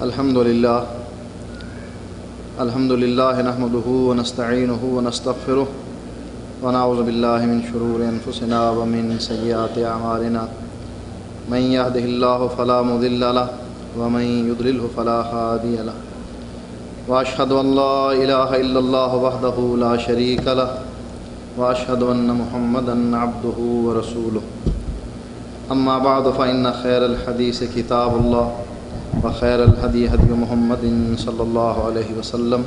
الحمدللہ نحمده ونستعینه ونستغفره ونعوذ باللہ من شرور انفسنا ومن سیئات اعمالنا من يهده الله فلا مضل له ومن يضلله فلا هادي له واشهد ان لا اله الا الله وحده لا شريك له واشهد ان محمدا عبده ورسوله اما بعد فان خير الحديث كتاب الله وخير الهدي هدي محمد صلى الله عليه وسلم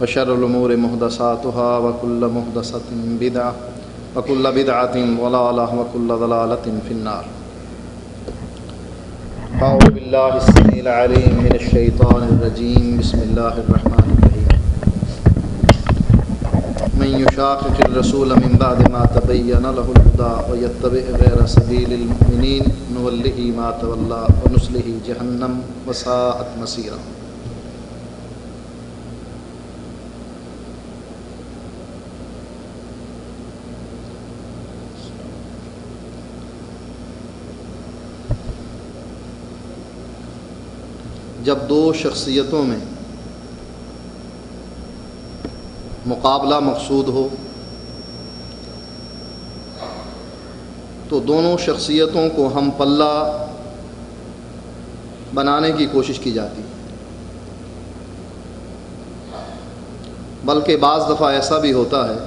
وشر الأمور محدثاتها وكل محدثة بدعة وكل بدعة ضلالة وكل ضلالة في النار. أعوذ بالله السميع العليم من الشيطان الرجيم. بسم الله الرحمن الرحيم. من يشاقق الرسول من بعد ما تبين له الهدى ويتبع غير سبيل المؤمنين نوله ما تولى ونصله جهنم وساءت مصيرا. جب دو شخصیتوں میں مقابلہ مقصود ہو تو دونوں شخصیتوں کو ہم پلہ بنانے کی کوشش کی جاتی ہے، بلکہ بعض دفعہ ایسا بھی ہوتا ہے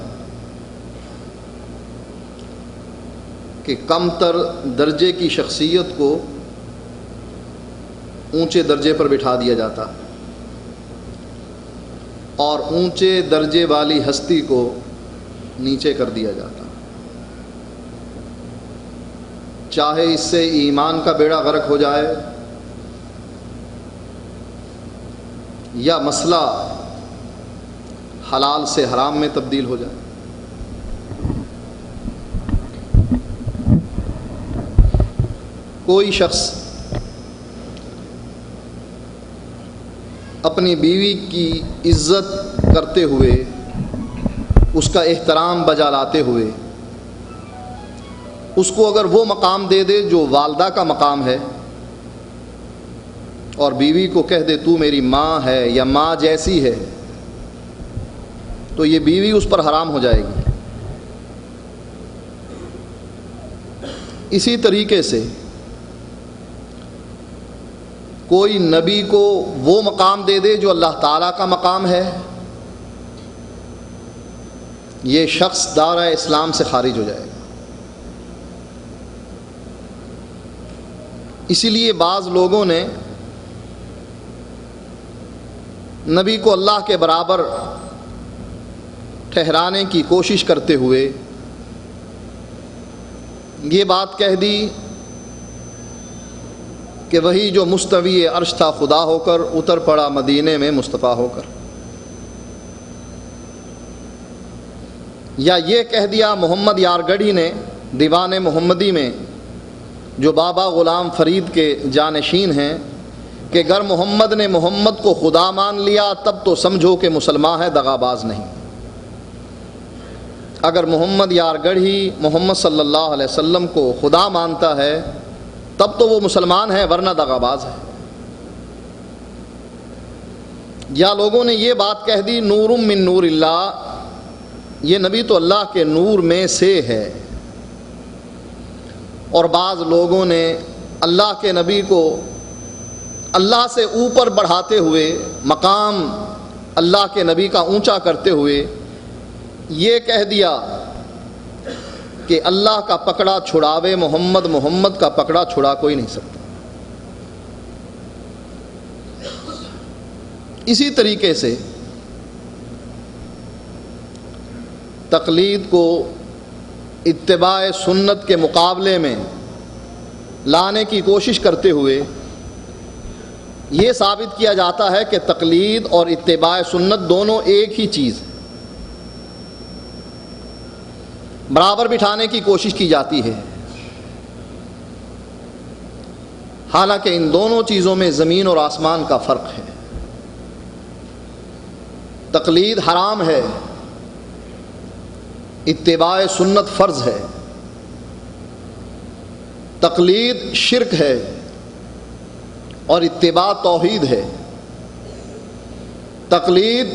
کہ کم تر درجے کی شخصیت کو اونچے درجے پر بٹھا دیا جاتا اور اونچے درجے والی ہستی کو نیچے کر دیا جاتا، چاہے اس سے ایمان کا بیڑا غرق ہو جائے یا مسئلہ حلال سے حرام میں تبدیل ہو جائے. کوئی شخص اپنی بیوی کی عزت کرتے ہوئے، اس کا احترام بجا لاتے ہوئے اس کو اگر وہ مقام دے دے جو والدہ کا مقام ہے اور بیوی کو کہہ دے تو میری ماں ہے یا ماں جیسی ہے، تو یہ بیوی اس پر حرام ہو جائے گی. اسی طریقے سے کوئی نبی کو وہ مقام دے دے جو اللہ تعالیٰ کا مقام ہے، یہ شخص دائرہ اسلام سے خارج ہو جائے گا. اسی لیے بعض لوگوں نے نبی کو اللہ کے برابر ٹھہرانے کی کوشش کرتے ہوئے یہ بات کہہ دی کہ وہی جو مستوی عرش تھا خدا ہو کر اتر پڑا مدینے میں مصطفیٰ ہو کر، یا یہ کہہ دیا محمد یارگڑھی نے دیوان محمدی میں جو بابا غلام فرید کے جانشین ہیں کہ اگر محمد نے محمد کو خدا مان لیا تب تو سمجھو کہ مسلمان ہے، دغاباز نہیں. اگر محمد یارگڑھی محمد صلی اللہ علیہ وسلم کو خدا مانتا ہے تب تو وہ مسلمان ہے، ورنہ دغاباز ہے. یا لوگوں نے یہ بات کہہ دی نور من نور اللہ، یہ نبی تو اللہ کے نور میں سے ہے. اور بعض لوگوں نے اللہ کے نبی کو اللہ سے اوپر بڑھاتے ہوئے، مقام اللہ کے نبی کا اونچا کرتے ہوئے یہ کہہ دیا کہ اللہ کا پکڑا چھڑاوے محمد، محمد کا پکڑا چھڑا کوئی نہیں سکتا. اسی طریقے سے تقلید کو اتباع سنت کے مقابلے میں لانے کی کوشش کرتے ہوئے یہ ثابت کیا جاتا ہے کہ تقلید اور اتباع سنت دونوں ایک ہی چیز ہے، برابر بٹھانے کی کوشش کی جاتی ہے، حالانکہ ان دونوں چیزوں میں زمین اور آسمان کا فرق ہے. تقلید حرام ہے، اتباع سنت فرض ہے. تقلید شرک ہے، اور اتباع توحید ہے۔ تقلید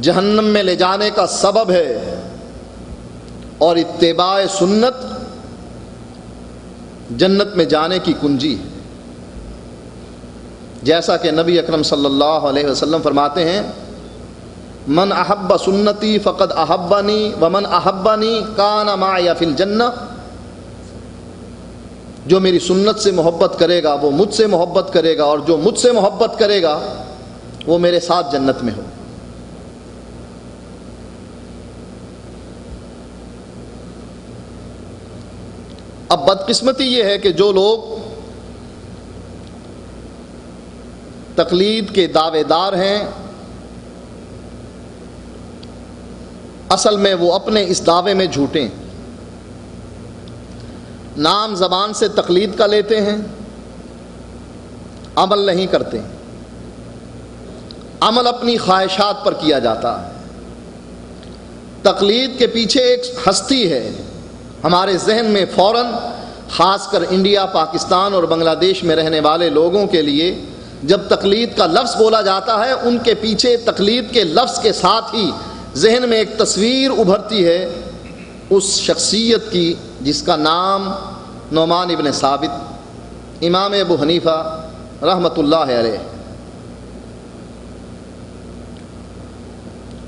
جہنم میں لے جانے کا سبب ہے، اور اتباع سنت جنت میں جانے کی کنجی ہے۔ جیسا کہ نبی اکرم صلی اللہ علیہ وسلم فرماتے ہیں، من احب سنتی فقد احبنی ومن احبنی کان معی فی الجنہ، جو میری سنت سے محبت کرے گا وہ مجھ سے محبت کرے گا، اور جو مجھ سے محبت کرے گا وہ میرے ساتھ جنت میں ہو۔ اب بدقسمتی یہ ہے کہ جو لوگ تقلید کے دعوے دار ہیں، اصل میں وہ اپنے اس دعوے میں جھوٹے ہیں۔ نام زبان سے تقلید کا لیتے ہیں، عمل نہیں کرتے۔ عمل اپنی خواہشات پر کیا جاتا ہے۔ تقلید کے پیچھے ایک ہستی ہے، ہمارے ذہن میں فوراً، خاص کر انڈیا، پاکستان اور بنگلہ دیش میں رہنے والے لوگوں کے لیے جب تقلید کا لفظ بولا جاتا ہے، ان کے پیچھے تقلید کے لفظ کے ساتھ ہی ذہن میں ایک تصویر ابھرتی ہے اس شخصیت کی جس کا نام نعمان ابن ثابت، امام ابو حنیفہ رحمۃ اللہ علیہ۔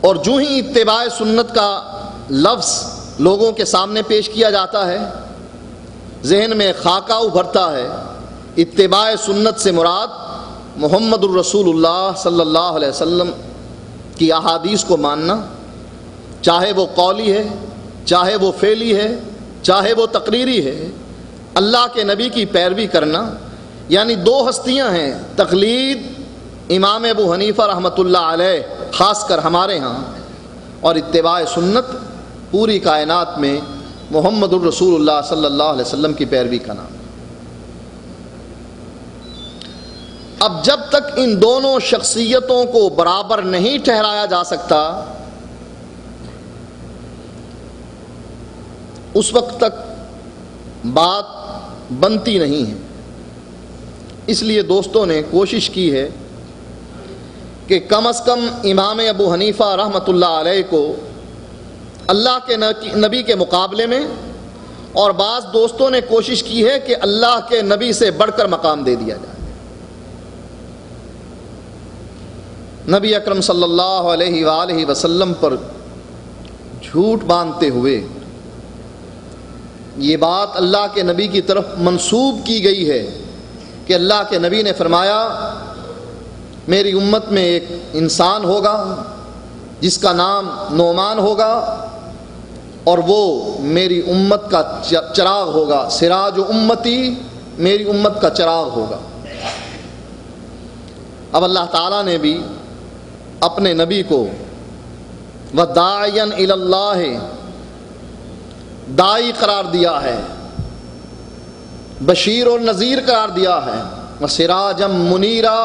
اور جو ہی اتباع سنت کا لفظ لوگوں کے سامنے پیش کیا جاتا ہے، ذہن میں خاکہ ابھرتا ہے۔ اتباع سنت سے مراد محمد الرسول اللہ صلی اللہ علیہ وسلم کی احادیث کو ماننا، چاہے وہ قولی ہے، چاہے وہ فعلی ہے، چاہے وہ تقریری ہے، اللہ کے نبی کی پیروی کرنا۔ یعنی دو ہستیاں ہیں، تقلید امام ابو حنیفہ رحمۃ اللہ علیہ خاص کر ہمارے ہاں، اور اتباع سنت پوری کائنات میں محمد الرسول اللہ صلی اللہ علیہ وسلم کی پیروی کا نام۔ اب جب تک ان دونوں شخصیتوں کو برابر نہیں ٹھہرایا جا سکتا، اس وقت تک بات بنتی نہیں ہے۔ اس لیے دوستوں نے کوشش کی ہے کہ کم از کم امام ابو حنیفہ رحمۃ اللہ علیہ کو اللہ کے نبی کے مقابلے میں، اور بعض دوستوں نے کوشش کی ہے کہ اللہ کے نبی سے بڑھ کر مقام دے دیا جائے۔ نبی اکرم صلی اللہ علیہ وآلہ وسلم پر جھوٹ باندھتے ہوئے یہ بات اللہ کے نبی کی طرف منسوب کی گئی ہے کہ اللہ کے نبی نے فرمایا، میری امت میں ایک انسان ہوگا جس کا نام نعمان ہوگا، اور وہ میری امت کا چراغ ہوگا، سراج امتی، میری امت کا چراغ ہوگا۔ اب اللہ تعالیٰ نے بھی اپنے نبی کو وَدَاعِيًا إِلَى اللَّهِ داعی قرار دیا ہے، بشیر اور نذیر قرار دیا ہے، وَسِرَاجًا مُنِيرًا،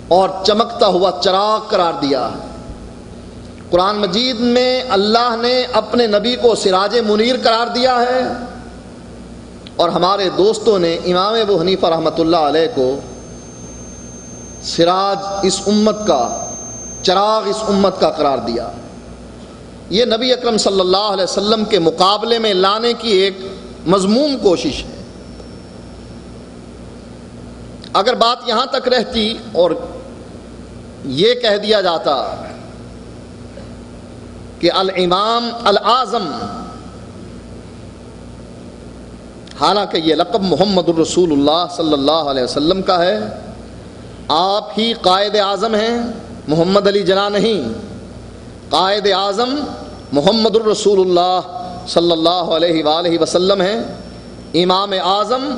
اور چمکتا ہوا چراغ قرار دیا ہے۔ قرآن مجید میں اللہ نے اپنے نبی کو سراج منیر قرار دیا ہے، اور ہمارے دوستوں نے امام ابو حنیفہ رحمۃ اللہ علیہ کو سراج اس امت کا، چراغ اس امت کا قرار دیا۔ یہ نبی اکرم صلی اللہ علیہ وسلم کے مقابلے میں لانے کی ایک مذموم کوشش ہے۔ اگر بات یہاں تک رہتی اور یہ کہہ دیا جاتا کہ الامام الاعظم، حالانکہ یہ لقب محمد الرسول اللہ صلی اللہ علیہ وسلم کا ہے، آپ ہی قائد اعظم ہیں، محمد علی جناح نہیں، قائد اعظم محمد الرسول اللہ صلی اللہ علیہ وآلہ وسلم ہیں، امام اعظم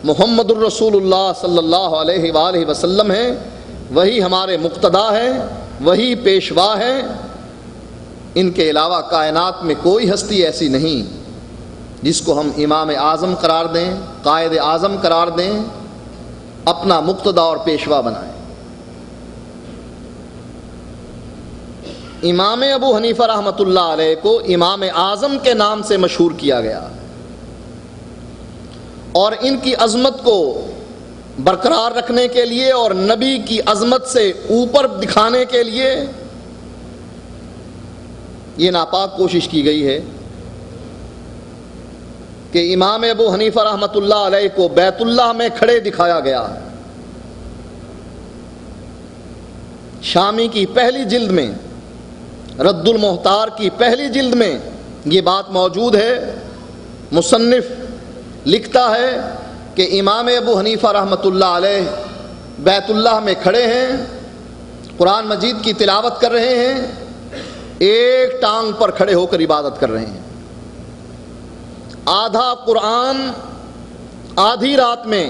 محمد الرسول اللہ صلی اللہ علیہ وآلہ وسلم ہیں، وہی ہمارے مقتدا ہیں، وہی پیشوا ہیں۔ ان کے علاوہ کائنات میں کوئی ہستی ایسی نہیں جس کو ہم امام اعظم قرار دیں، قائد اعظم قرار دیں، اپنا مقتدا اور پیشوا بنائیں۔ امام ابو حنیفہ رحمۃ اللہ علیہ کو امام اعظم کے نام سے مشہور کیا گیا، اور ان کی عظمت کو برقرار رکھنے کے لیے اور نبی کی عظمت سے اوپر دکھانے کے لیے یہ ناپاک کوشش کی گئی ہے کہ امام ابو حنیفہ رحمۃ اللہ علیہ کو بیت اللہ میں کھڑے دکھایا گیا۔ شامی کی پہلی جلد میں، رد المحتار کی پہلی جلد میں یہ بات موجود ہے۔ مصنف لکھتا ہے کہ امام ابو حنیفہ رحمۃ اللہ علیہ بیت اللہ میں کھڑے ہیں، قرآن مجید کی تلاوت کر رہے ہیں، ایک ٹانگ پر کھڑے ہو کر عبادت کر رہے ہیں۔ آدھا قرآن آدھی رات میں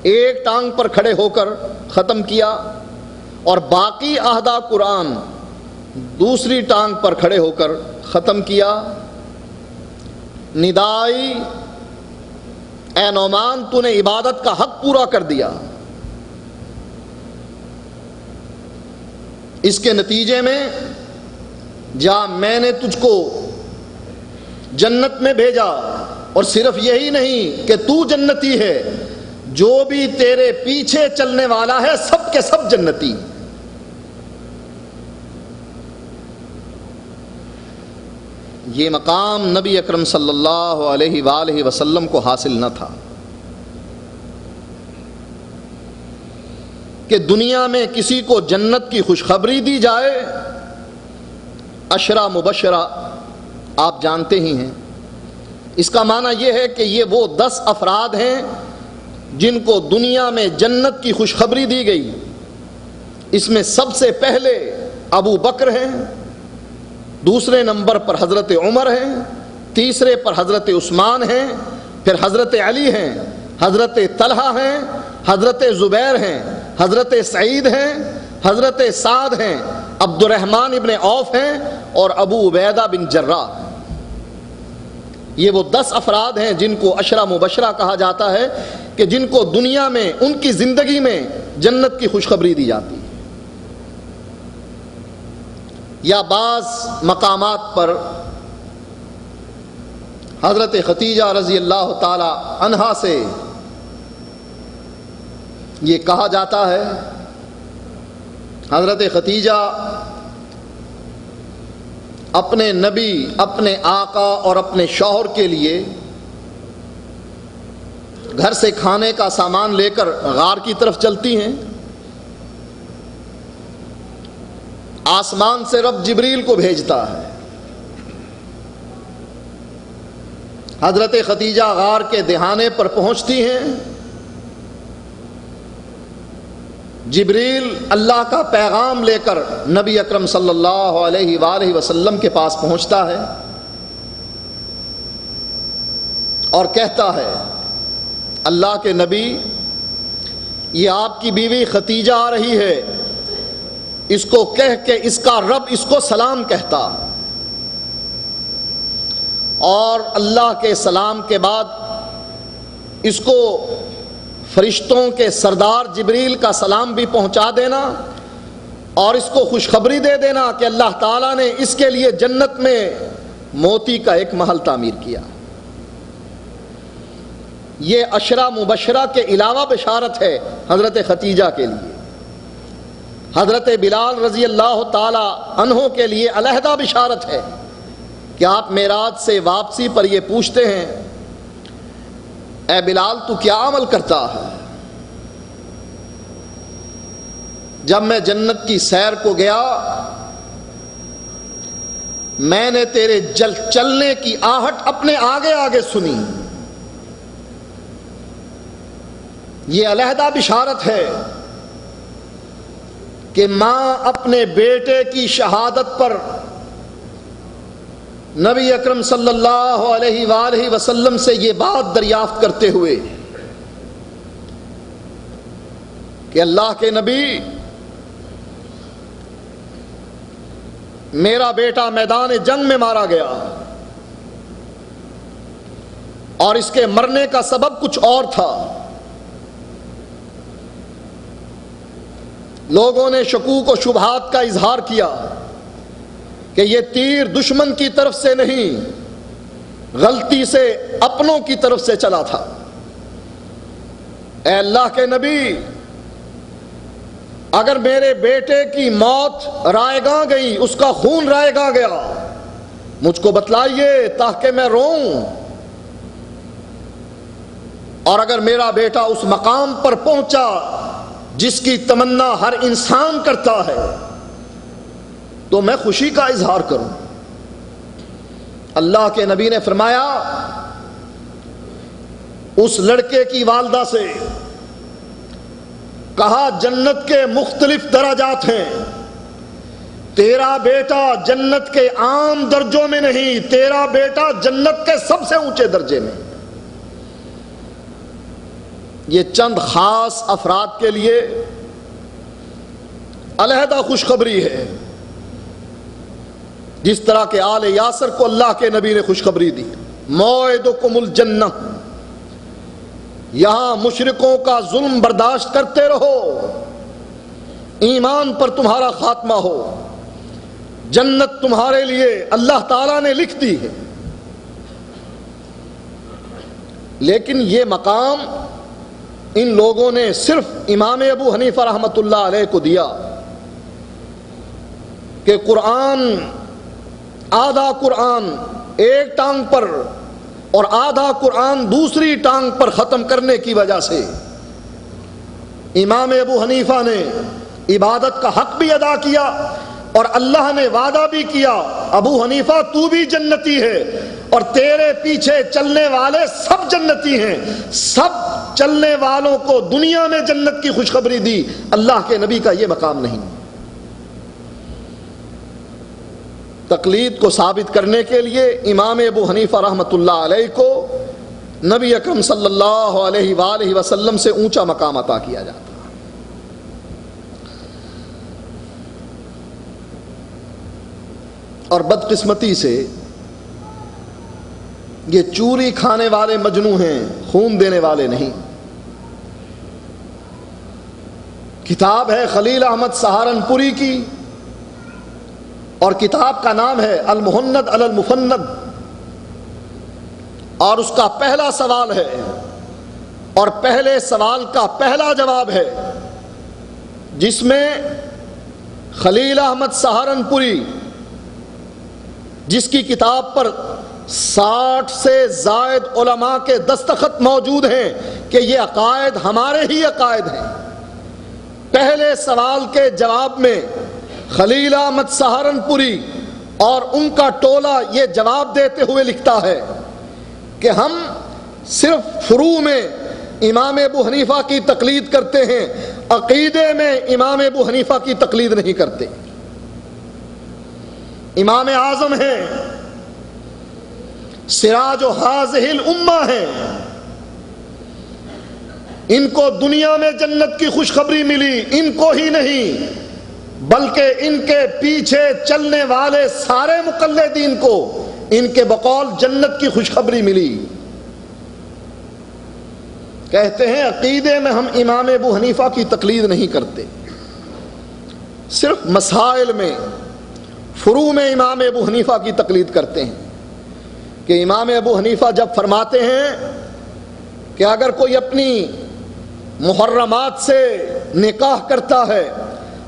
ایک ٹانگ پر کھڑے ہو کر ختم کیا، اور باقی آدھا قرآن دوسری ٹانگ پر کھڑے ہو کر ختم کیا۔ ندائی اے نعمان، تو نے عبادت کا حق پورا کر دیا۔ اس کے نتیجے میں جا، میں نے تجھ کو جنت میں بھیجا، اور صرف یہی نہیں کہ تو جنتی ہے، جو بھی تیرے پیچھے چلنے والا ہے سب کے سب جنتی۔ یہ مقام نبی اکرم صلی اللہ علیہ وآلہ وسلم کو حاصل نہ تھا کہ دنیا میں کسی کو جنت کی خوشخبری دی جائے۔ عشرہ مبشرہ آپ جانتے ہی ہیں، اس کا معنی یہ ہے کہ یہ وہ 10 افراد ہیں جن کو دنیا میں جنت کی خوشخبری دی گئی۔ اس میں سب سے پہلے ابو بکر ہیں، دوسرے نمبر پر حضرت عمر ہیں، تیسرے پر حضرت عثمان ہیں، پھر حضرت علی ہیں، حضرت طلحہ ہیں، حضرت زبیر ہیں، حضرت سعید ہیں، حضرت سعد ہیں، عبد الرحمن ابن عوف ہیں، اور ابو عبیدہ بن جراح۔ یہ وہ 10 افراد ہیں جن کو عشرہ مبشرہ کہا جاتا ہے، کہ جن کو دنیا میں ان کی زندگی میں جنت کی خوشخبری دی جاتی ہے۔ یا بعض مقامات پر حضرت ختیجہ رضی اللہ تعالی عنہا سے یہ کہا جاتا ہے، حضرت ختیجہ اپنے نبی، اپنے آقا اور اپنے شوہر کے لیے گھر سے کھانے کا سامان لے کر غار کی طرف چلتی ہیں۔ آسمان سے رب جبریل کو بھیجتا ہے، حضرت ختیجہ غار کے دہانے پر پہنچتی ہیں، جبریل اللہ کا پیغام لے کر نبی اکرم صلی اللہ علیہ وآلہ وسلم کے پاس پہنچتا ہے اور کہتا ہے، اللہ کے نبی، یہ آپ کی بیوی ختیجہ آ رہی ہے، اس کو کہہ کہ اس کا رب اس کو سلام کہتا۔ اور اللہ کے سلام کے بعد اس کو فرشتوں کے سردار جبریل کا سلام بھی پہنچا دینا، اور اس کو خوشخبری دے دینا کہ اللہ تعالیٰ نے اس کے لیے جنت میں موتی کا ایک محل تعمیر کیا۔ یہ عشرہ مبشرہ کے علاوہ بشارت ہے حضرت ختیجہ کے لیے۔ حضرت بلال رضی اللہ تعالی عنہ کے لیے علیحدہ بشارت ہے کہ آپ معراج سے واپسی پر یہ پوچھتے ہیں، اے بلال تو کیا عمل کرتا ہے؟ جب میں جنت کی سیر کو گیا، میں نے تیرے چلنے کی آہٹ اپنے آگے آگے سنی۔ یہ علیحدہ بشارت ہے کہ ماں اپنے بیٹے کی شہادت پر نبی اکرم صلی اللہ علیہ وآلہ وسلم سے یہ بات دریافت کرتے ہوئے کہ اللہ کے نبی، میرا بیٹا میدان جنگ میں مارا گیا، اور اس کے مرنے کا سبب کچھ اور تھا۔ لوگوں نے شکوک و شبہات کا اظہار کیا کہ یہ تیر دشمن کی طرف سے نہیں، غلطی سے اپنوں کی طرف سے چلا تھا۔ اے اللہ کے نبی، اگر میرے بیٹے کی موت رائے گاں گئی، اس کا خون رائے گاں گیا، مجھ کو بتلائیے تاکہ میں روؤں، اور اگر میرا بیٹا اس مقام پر پہنچا جس کی تمنا ہر انسان کرتا ہے تو میں خوشی کا اظہار کروں۔ اللہ کے نبی نے فرمایا، اس لڑکے کی والدہ سے کہا جنت کے مختلف درجات ہیں، تیرا بیٹا جنت کے عام درجوں میں نہیں، تیرا بیٹا جنت کے سب سے اونچے درجے میں۔ یہ چند خاص افراد کے لیے علیحدہ خوشخبری ہے، جس طرح کہ آل یاسر کو اللہ کے نبی نے خوشخبری دی، موعدکم الجنہ، یہاں مشرکوں کا ظلم برداشت کرتے رہو، ایمان پر تمہارا خاتمہ ہو، جنت تمہارے لیے اللہ تعالیٰ نے لکھ دی ہے۔ لیکن یہ مقام ان لوگوں نے صرف امام ابو حنیفہ رحمۃ اللہ علیہ کو دیا کہ قرآن، آدھا قرآن ایک ٹانگ پر اور آدھا قرآن دوسری ٹانگ پر ختم کرنے کی وجہ سے امام ابو حنیفہ نے عبادت کا حق بھی ادا کیا، اور اللہ نے وعدہ بھی کیا ابو حنیفہ تو بھی جنتی ہے اور تیرے پیچھے چلنے والے سب جنتی ہیں۔ سب چلنے والوں کو دنیا میں جنت کی خوشخبری دی، اللہ کے نبی کا یہ مقام نہیں۔ تقلید کو ثابت کرنے کے لیے امام ابو حنیفہ رحمۃ اللہ علیہ کو نبی اکرم صلی اللہ علیہ وآلہ وسلم سے اونچا مقام عطا کیا جاتا۔ اور بدقسمتی سے یہ چوری کھانے والے مجنوں ہیں، خون دینے والے نہیں۔ کتاب ہے خلیل احمد سہارنپوری کی، اور کتاب کا نام ہے المہند علی المفند، اور اس کا پہلا سوال ہے اور پہلے سوال کا پہلا جواب ہے، جس میں خلیل احمد سہارنپوری، جس کی کتاب پر 60 سے زائد علماء کے دستخط موجود ہیں کہ یہ عقائد ہمارے ہی عقائد ہیں، پہلے سوال کے جواب میں خلیل احمد سہارنپوری اور ان کا ٹولہ یہ جواب دیتے ہوئے لکھتا ہے کہ ہم صرف فروع میں امام ابو حنیفہ کی تقلید کرتے ہیں، عقیدے میں امام ابو حنیفہ کی تقلید نہیں کرتے۔ امام اعظم ہیں، سراج و حاضح الامہ ہیں، ان کو دنیا میں جنت کی خوشخبری ملی، ان کو ہی نہیں بلکہ ان کے پیچھے چلنے والے سارے مقلدین کو ان کے بقول جنت کی خوشخبری ملی۔ کہتے ہیں عقیدے میں ہم امام ابو حنیفہ کی تقلید نہیں کرتے، صرف مسائل میں، فروع میں امام ابو حنیفہ کی تقلید کرتے ہیں کہ امام ابو حنیفہ جب فرماتے ہیں کہ اگر کوئی اپنی محرمات سے نکاح کرتا ہے،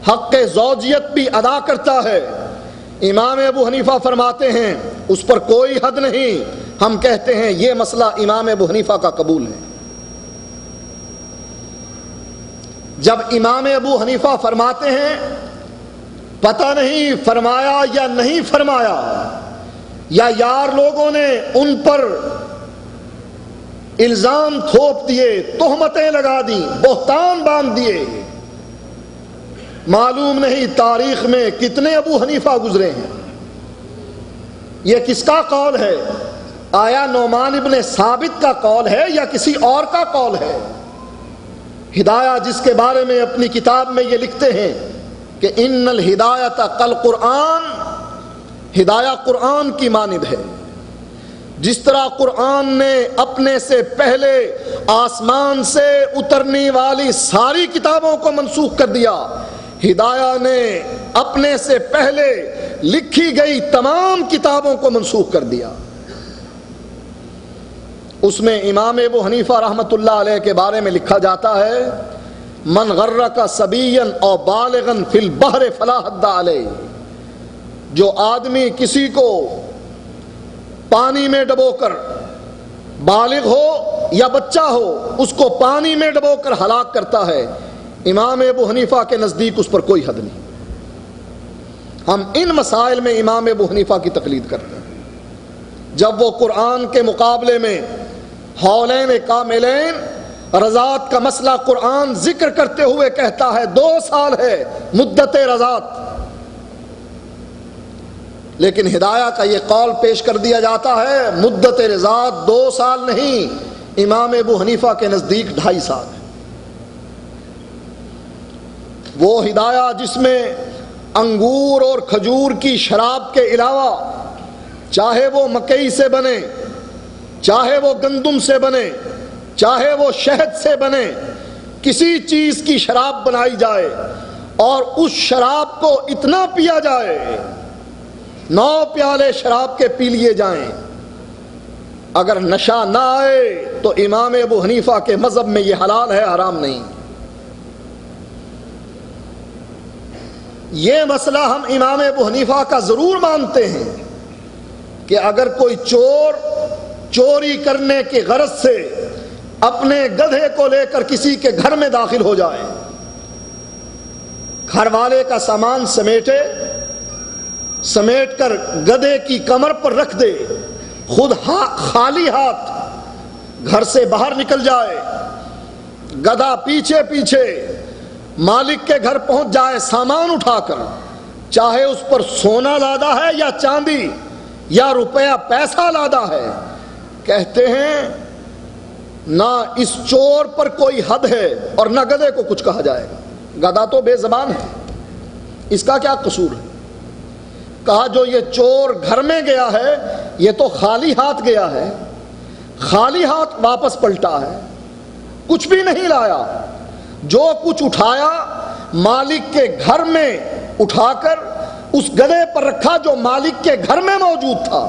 حق زوجیت بھی ادا کرتا ہے، امام ابو حنیفہ فرماتے ہیں اس پر کوئی حد نہیں، ہم کہتے ہیں یہ مسئلہ امام ابو حنیفہ کا قبول ہے۔ جب امام ابو حنیفہ فرماتے ہیں پتہ نہیں فرمایا یا نہیں فرمایا، یا یار لوگوں نے ان پر الزام تھوپ دیے، تہمتیں لگا دیں، بہتان باندھ دیے، معلوم نہیں تاریخ میں کتنے ابو حنیفہ گزرے ہیں۔ یہ کس کا قول ہے؟ آیا نعمان ابن ثابت کا قول ہے یا کسی اور کا قول ہے؟ ہدایہ جس کے بارے میں اپنی کتاب میں یہ لکھتے ہیں کہ ان الہدایۃ کالقرآن، ہدایہ قرآن کی مانند ہے، جس طرح قرآن نے اپنے سے پہلے آسمان سے اترنے والی ساری کتابوں کو منسوخ کر دیا، ہدایہ نے اپنے سے پہلے لکھی گئی تمام کتابوں کو منسوخ کر دیا۔ اس میں امام ابو حنیفہ رحمۃ اللہ علیہ کے بارے میں لکھا جاتا ہے من غرک صبیا او بالغا فی البحر فلا حد علیہ، جو آدمی کسی کو پانی میں ڈبو کر، بالغ ہو یا بچہ ہو، اس کو پانی میں ڈبو کر ہلاک کرتا ہے، امام ابو حنیفہ کے نزدیک اس پر کوئی حد نہیں۔ ہم ان مسائل میں امام ابو حنیفہ کی تقلید کرتے ہیں۔ جب وہ قرآن کے مقابلے میں حولین کاملین رضاعت کا مسئلہ قرآن ذکر کرتے ہوئے کہتا ہے 2 سال ہے مدت رضاعت، لیکن ہدایہ کا یہ قول پیش کر دیا جاتا ہے مدت رضاعت 2 سال نہیں، امام ابو حنیفہ کے نزدیک 2.5 سال ہے۔ وہ ہدایہ جس میں انگور اور کھجور کی شراب کے علاوہ چاہے وہ مکئی سے بنے، چاہے وہ گندم سے بنے، چاہے وہ شہد سے بنے، کسی چیز کی شراب بنائی جائے اور اس شراب کو اتنا پیا جائے 9 پیالے شراب کے پی لیے جائیں، اگر نشہ نہ آئے تو امام ابو حنیفہ کے مذہب میں یہ حلال ہے، حرام نہیں۔ یہ مسئلہ ہم امام ابو حنیفہ کا ضرور مانتے ہیں کہ اگر کوئی چور چوری کرنے کی غرض سے اپنے گدھے کو لے کر کسی کے گھر میں داخل ہو جائے، گھر والے کا سامان سمیٹ کر گدھے کی کمر پر رکھ دے، خود خالی ہاتھ گھر سے باہر نکل جائے، گدھا پیچھے پیچھے مالک کے گھر پہنچ جائے سامان اٹھا کر، چاہے اس پر سونا لادا ہے یا چاندی یا روپیہ پیسہ لادا ہے، کہتے ہیں نہ اس چور پر کوئی حد ہے اور نہ گدھے کو کچھ کہا جائے گا، گدھا تو بے زبان ہے، اس کا کیا قصور ہے؟ کہا جو یہ چور گھر میں گیا ہے یہ تو خالی ہاتھ گیا ہے، خالی ہاتھ واپس پلٹا ہے، کچھ بھی نہیں لایا، جو کچھ اٹھایا مالک کے گھر میں اٹھا کر اس گدھے پر رکھا جو مالک کے گھر میں موجود تھا،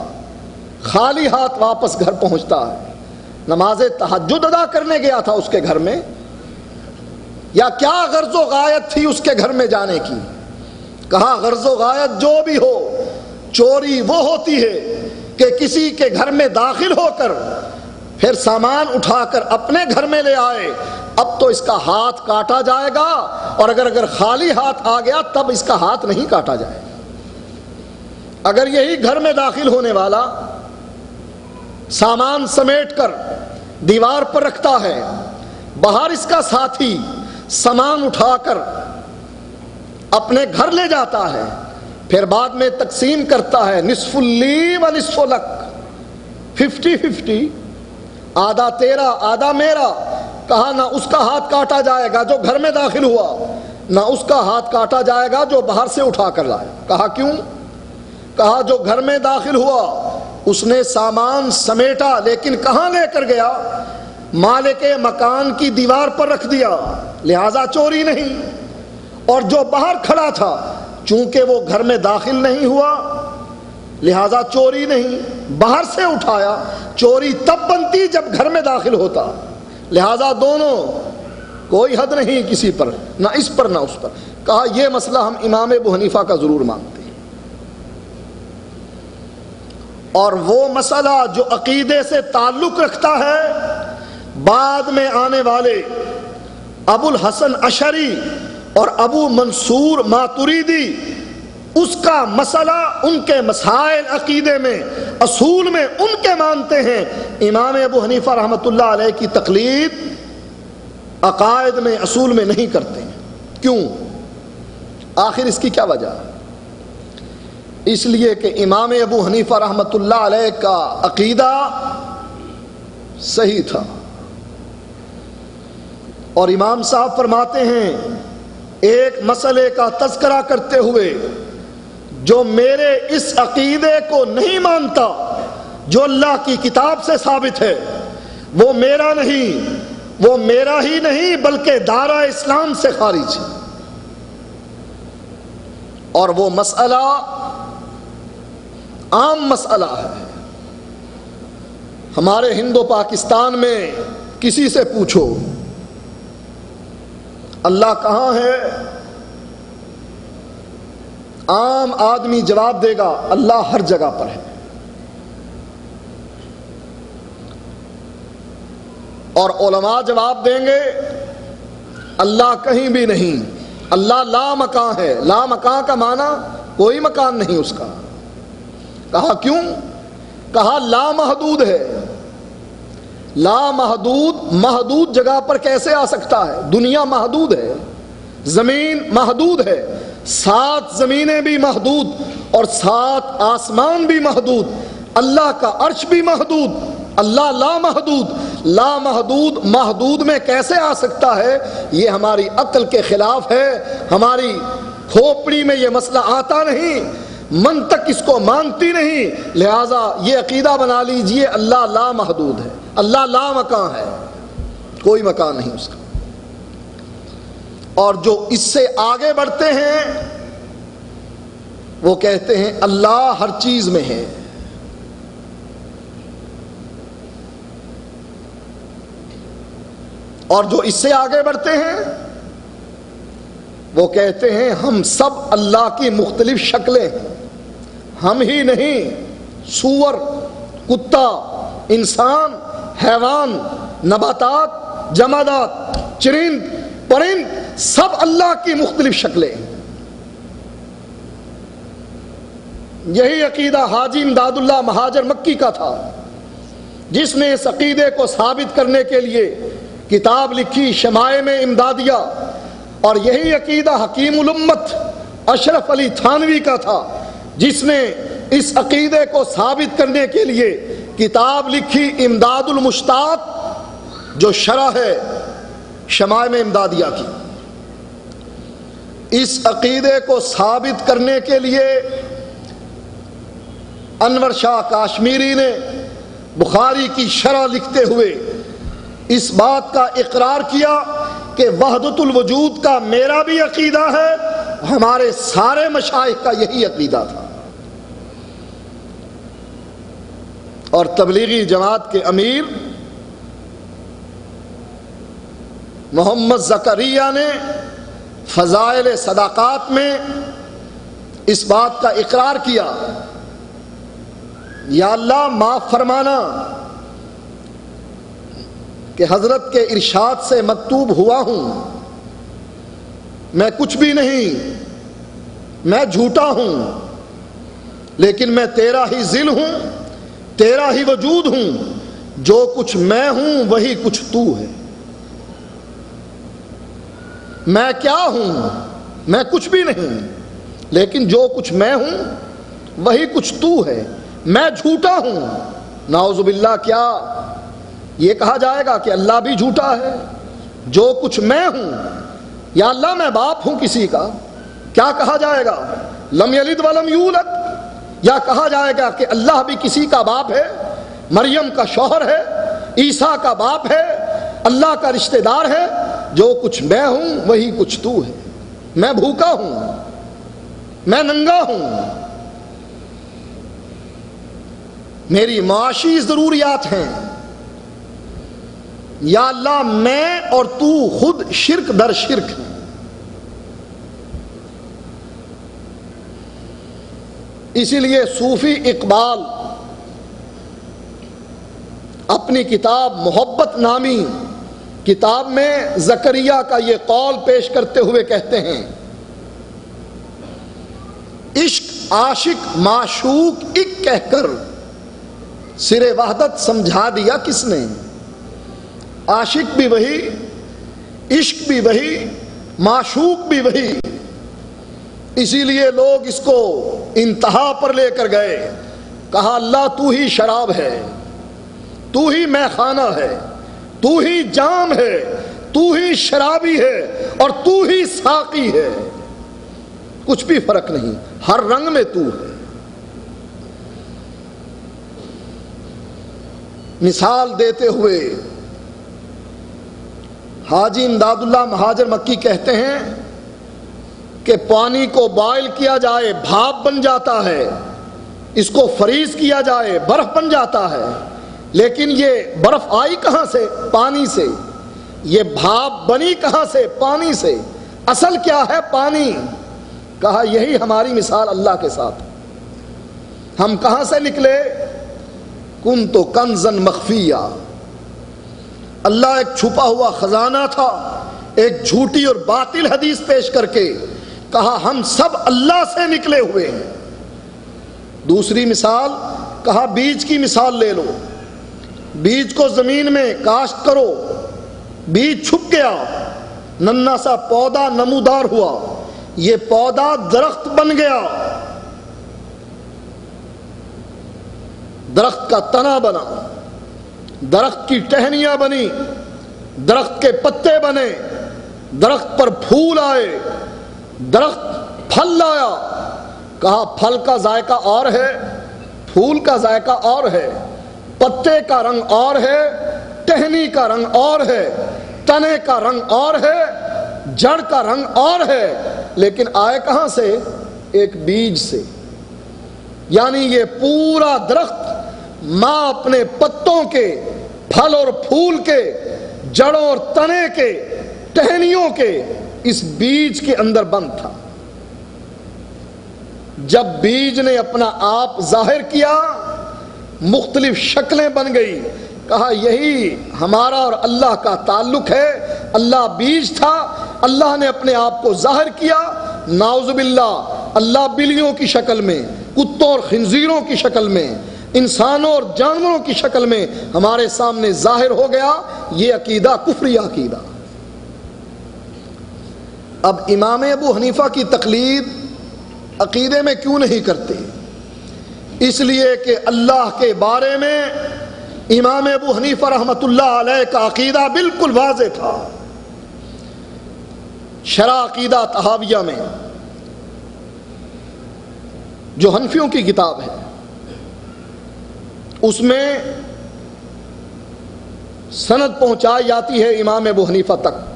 خالی ہاتھ واپس گھر پہنچتا ہے۔ نماز تہجد ادا کرنے گیا تھا اس کے گھر میں، یا کیا غرض و غایت تھی اس کے گھر میں جانے کی؟ کہا غرض و غایت جو بھی ہو، چوری وہ ہوتی ہے کہ کسی کے گھر میں داخل ہو کر پھر سامان اٹھا کر اپنے گھر میں لے آئے، اب تو اس کا ہاتھ کاٹا جائے گا، اور اگر خالی ہاتھ آ گیا تب اس کا ہاتھ نہیں کاٹا جائے گا۔ اگر یہی گھر میں داخل ہونے والا سامان سمیٹ کر دیوار پر رکھتا ہے، باہر اس کا ساتھی سامان اٹھا کر اپنے گھر لے جاتا ہے، پھر بعد میں تقسیم کرتا ہے نصف لی و نصف لک، 50-50، آدھا تیرا آدھا میرا، کہا نہ اس کا ہاتھ کاٹا جائے گا جو گھر میں داخل ہوا، نہ اس کا ہاتھ کاٹا جائے گا جو باہر سے اٹھا کر لائے۔ کہا کیوں؟ کہا جو گھر میں داخل ہوا اس نے سامان سمیٹا، لیکن کہاں لے کر گیا؟ مالک مکان کی دیوار پر رکھ دیا، لہذا چوری نہیں، اور جو باہر کھڑا تھا چونکہ وہ گھر میں داخل نہیں ہوا لہذا چوری نہیں، باہر سے اٹھایا، چوری تب بنتی جب گھر میں داخل ہوتا، لہذا دونوں کوئی حد نہیں کسی پر، نہ اس پر نہ اس پر۔ کہا یہ مسئلہ ہم امام ابو حنیفہ کا ضرور مانتے ہیں، اور وہ مسئلہ جو عقیدے سے تعلق رکھتا ہے بعد میں آنے والے ابو الحسن اشعری اور ابو منصور ماتریدی، اس کا مسئلہ ان کے مسائل عقیدے میں اصول میں ان کے مانتے ہیں، امام ابو حنیفہ رحمۃ اللہ علیہ کی تقلید عقائد میں اصول میں نہیں کرتے ہیں۔ کیوں؟ آخر اس کی کیا وجہ؟ اس لیے کہ امام ابو حنیفہ رحمۃ اللہ علیہ کا عقیدہ صحیح تھا، اور امام صاحب فرماتے ہیں ایک مسئلے کا تذکرہ کرتے ہوئے جو میرے اس عقیدے کو نہیں مانتا جو اللہ کی کتاب سے ثابت ہے وہ میرا نہیں، وہ میرا ہی نہیں بلکہ دائرہ اسلام سے خارج ہے، اور وہ مسئلہ عام مسئلہ ہے، ہمارے ہند و پاکستان میں کسی سے پوچھو اللہ کہاں ہے، عام آدمی جواب دے گا اللہ ہر جگہ پر ہے. اور علماء جواب دیں گے اللہ کہیں بھی نہیں، اللہ لا مکان ہے. لا مکان کا معنی کوئی مکان نہیں اس کا. کہا کیوں؟ کہا لا محدود ہے. لا محدود محدود جگہ پر کیسے آ سکتا ہے؟ دنیا محدود ہے، زمین محدود ہے، 7 زمینیں بھی محدود اور 7 آسمان بھی محدود، اللہ کا عرش بھی محدود. اللہ لا محدود، لا محدود محدود میں کیسے آ سکتا ہے؟ یہ ہماری عقل کے خلاف ہے، ہماری کھوپڑی میں یہ مسئلہ آتا نہیں، منطق اس کو مانتی نہیں. لہذا یہ عقیدہ بنا لیجئے اللہ لا محدود ہے، اللہ لا مکان ہے، کوئی مکان نہیں اس کا. اور جو اس سے آگے بڑھتے ہیں وہ کہتے ہیں اللہ ہر چیز میں ہے. اور جو اس سے آگے بڑھتے ہیں وہ کہتے ہیں ہم سب اللہ کی مختلف شکلیں ہیں، ہم ہی نہیں، سور، کتا، انسان، حیوان، نباتات، جمادات، چرند، پرند، سب اللہ کی مختلف شکلیں ہیں. یہی عقیدہ حاجی امداد اللہ مہاجر مکی کا تھا، جس نے اس عقیدے کو ثابت کرنے کے لیے کتاب لکھی شمائم امدادیہ. اور یہی عقیدہ حکیم الامت اشرف علی تھانوی کا تھا، جس نے اس عقیدے کو ثابت کرنے کے لیے کتاب لکھی امداد المشتاق، جو شرح ہے شمائم امدادیہ کی. اس عقیدے کو ثابت کرنے کے لیے انور شاہ کاشمیری نے بخاری کی شرح لکھتے ہوئے اس بات کا اقرار کیا کہ وحدت الوجود کا میرا بھی عقیدہ ہے، ہمارے سارے مشائخ کا یہی عقیدہ تھا. اور تبلیغی جماعت کے امیر محمد زکریا نے فضائل صداقات میں اس بات کا اقرار کیا، یا اللہ معاف فرمانا کہ حضرت کے ارشاد سے مکتوب ہوا ہوں، میں کچھ بھی نہیں، میں جھوٹا ہوں، لیکن میں تیرا ہی ذل ہوں، تیرا ہی وجود ہوں، جو کچھ میں ہوں وہی کچھ تو ہے. میں کیا ہوں؟ میں کچھ بھی نہیں، لیکن جو کچھ میں ہوں وہی کچھ تو ہے. میں جھوٹا ہوں، نعوذ باللہ. کیا یہ کہا جائے گا کہ اللہ بھی جھوٹا ہے؟ جو کچھ میں ہوں، یا اللہ میں باپ ہوں کسی کا؟ کیا کہا جائے گا؟ لم یلد ولم یولد. یا کہا جائے گا کہ اللہ بھی کسی کا باپ ہے، مریم کا شوہر ہے، عیسیٰ کا باپ ہے، اللہ کا رشتہ دار ہے؟ جو کچھ میں ہوں وہی کچھ تو ہے. میں بھوکا ہوں، میں ننگا ہوں، میری معاشی ضروریات ہیں. یا اللہ میں اور تو خود شرک در شرک ہیں. اسی لیے صوفی اقبال اپنی کتاب محبت نامی کتاب میں زکریا کا یہ قول پیش کرتے ہوئے کہتے ہیں، عشق عاشق معشوق ایک کہہ کر سر وحدت سمجھا دیا کس نے؟ عاشق بھی وہی، عشق بھی وہی، معشوق بھی وہی. اسی لیے لوگ اس کو انتہا پر لے کر گئے. کہا اللہ تو ہی شراب ہے، تو ہی میخانہ ہے، تو ہی جام ہے، تو ہی شرابی ہے اور تو ہی ساقی ہے. کچھ بھی فرق نہیں، ہر رنگ میں تو ہے. مثال دیتے ہوئے حاجی امداد اللہ مہاجر مکی کہتے ہیں کہ پانی کو بوائل کیا جائے بھاپ بن جاتا ہے، اس کو فریز کیا جائے برف بن جاتا ہے، لیکن یہ برف آئی کہاں سے؟ پانی سے۔ یہ بھاپ بنی کہاں سے؟ پانی سے۔ اصل کیا ہے؟ پانی۔ کہا یہی ہماری مثال اللہ کے ساتھ۔ ہم کہاں سے نکلے؟ کنت کنزا مخفیا، اللہ ایک چھپا ہوا خزانہ تھا، ایک جھوٹی اور باطل حدیث پیش کر کے کہا ہم سب اللہ سے نکلے ہوئے ہیں۔ دوسری مثال کہا بیج کی مثال لے لو، بیج کو زمین میں کاشت کرو، بیج چھپ گیا، ننھا سا پودا نمودار ہوا، یہ پودا درخت بن گیا، درخت کا تنا بنا، درخت کی ٹہنیاں بنی، درخت کے پتے بنے، درخت پر پھول آئے، درخت پھل لایا۔ کہا پھل کا ذائقہ اور ہے، پھول کا ذائقہ اور ہے، پتے کا رنگ اور ہے، ٹہنی کا رنگ اور ہے، تنے کا رنگ اور ہے، جڑ کا رنگ اور ہے، لیکن آئے کہاں سے؟ ایک بیج سے۔ یعنی یہ پورا درخت ماں اپنے پتوں کے، پھل اور پھول کے، جڑوں اور تنے کے، ٹہنیوں کے اس بیج کے اندر بند تھا۔ جب بیج نے اپنا آپ ظاہر کیا، مختلف شکلیں بن گئی۔ کہا یہی ہمارا اور اللہ کا تعلق ہے۔ اللہ بیج تھا، اللہ نے اپنے آپ کو ظاہر کیا، نعوذ باللہ اللہ بلیوں کی شکل میں، کتوں اور خنزیروں کی شکل میں، انسانوں اور جانوروں کی شکل میں ہمارے سامنے ظاہر ہو گیا۔ یہ عقیدہ کفری عقیدہ۔ اب امام ابو حنیفہ کی تقلید عقیدے میں کیوں نہیں کرتے؟ اس لیے کہ اللہ کے بارے میں امام ابو حنیفہ رحمۃ اللہ علیہ کا عقیدہ بالکل واضح تھا۔ شرح عقیدہ طحاویہ میں جو حنفیوں کی کتاب ہے، اس میں سند پہنچائی جاتی ہے امام ابو حنیفہ تک۔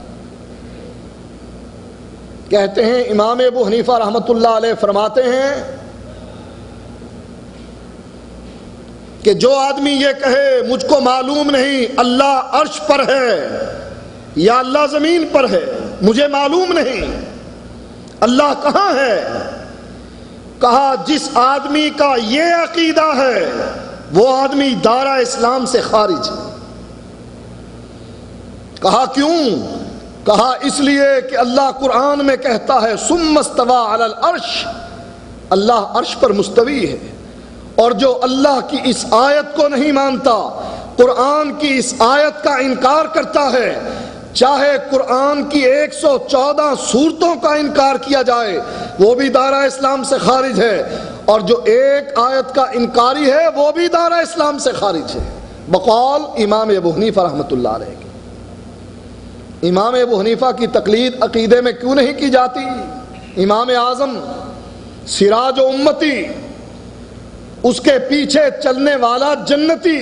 کہتے ہیں امام ابو حنیفہ رحمۃ اللہ علیہ فرماتے ہیں کہ جو آدمی یہ کہے مجھ کو معلوم نہیں اللہ عرش پر ہے یا اللہ زمین پر ہے، مجھے معلوم نہیں اللہ کہاں ہے، کہا جس آدمی کا یہ عقیدہ ہے وہ آدمی دائرہ اسلام سے خارج ہے۔ کہا کیوں؟ کہا اس لیے کہ اللہ قرآن میں کہتا ہے ثم استوى علی العرش، اللہ عرش پر مستوی ہے۔ اور جو اللہ کی اس آیت کو نہیں مانتا، قرآن کی اس آیت کا انکار کرتا ہے، چاہے قرآن کی 114 سورتوں کا انکار کیا جائے، وہ بھی دائرہ اسلام سے خارج ہے، اور جو ایک آیت کا انکاری ہے وہ بھی دائرہ اسلام سے خارج ہے، بقول امام ابو حنیفہ رحمۃ اللہ علیہ کے۔ امام ابو حنیفہ کی تقلید عقیدے میں کیوں نہیں کی جاتی؟ امام اعظم سراج و امتی، اس کے پیچھے چلنے والا جنتی،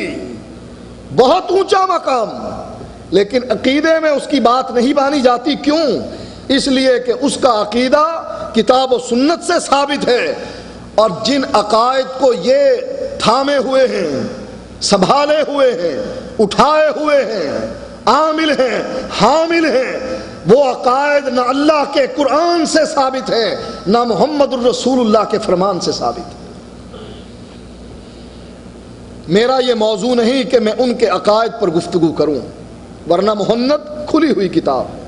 بہت اونچا مقام، لیکن عقیدے میں اس کی بات نہیں مانی جاتی۔ کیوں؟ اس لیے کہ اس کا عقیدہ کتاب و سنت سے ثابت ہے، اور جن عقائد کو یہ تھامے ہوئے ہیں، سنبھالے ہوئے ہیں، اٹھائے ہوئے ہیں، عامل ہیں، حامل ہیں، وہ عقائد نہ اللہ کے قرآن سے ثابت ہے نہ محمد الرسول اللہ کے فرمان سے ثابت ہے۔ میرا یہ موضوع نہیں کہ میں ان کے عقائد پر گفتگو کروں، ورنہ محنت کھلی ہوئی کتاب ہے۔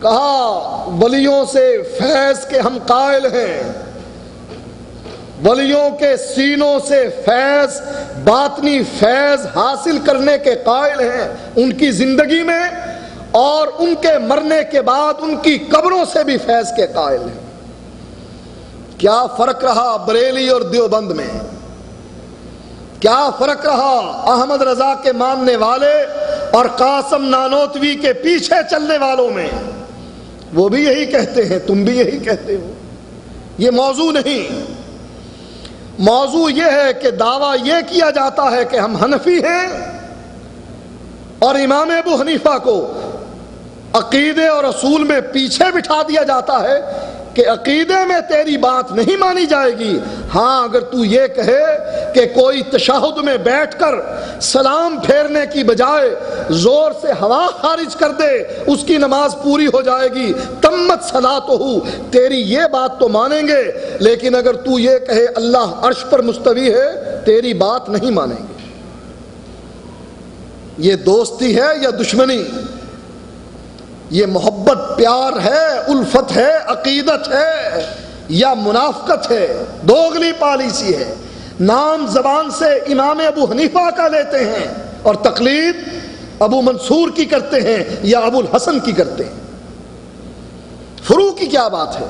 کہا ولیوں سے فیض کے ہم قائل ہیں، ولیوں کے سینوں سے فیض، باطنی فیض حاصل کرنے کے قائل ہیں، ان کی زندگی میں اور ان کے مرنے کے بعد ان کی قبروں سے بھی فیض کے قائل ہیں۔ کیا فرق رہا بریلی اور دیوبند میں؟ کیا فرق رہا احمد رضا کے ماننے والے اور قاسم نانوتوی کے پیچھے چلنے والوں میں؟ وہ بھی یہی کہتے ہیں، تم بھی یہی کہتے ہو۔ یہ موضوع نہیں، موضوع یہ ہے کہ دعویٰ یہ کیا جاتا ہے کہ ہم حنفی ہیں، اور امام ابو حنیفہ کو عقیدے اور اصول میں پیچھے بٹھا دیا جاتا ہے کہ عقیدے میں تیری بات نہیں مانی جائے گی، ہاں اگر تو یہ کہے کہ کوئی تشہد میں بیٹھ کر سلام پھیرنے کی بجائے زور سے ہوا خارج کر دے اس کی نماز پوری ہو جائے گی، تمت صلاتہ، تیری یہ بات تو مانیں گے، لیکن اگر تو یہ کہے اللہ عرش پر مستوی ہے تیری بات نہیں مانیں گے۔ یہ دوستی ہے یا دشمنی؟ یہ محبت پیار ہے، الفت ہے، عقیدت ہے یا منافقت ہے، دوغلی پالیسی ہے؟ نام زبان سے امام ابو حنیفہ کا لیتے ہیں اور تقلید ابو منصور کی کرتے ہیں یا ابو الحسن کی کرتے ہیں۔ فروع کی کیا بات ہے؟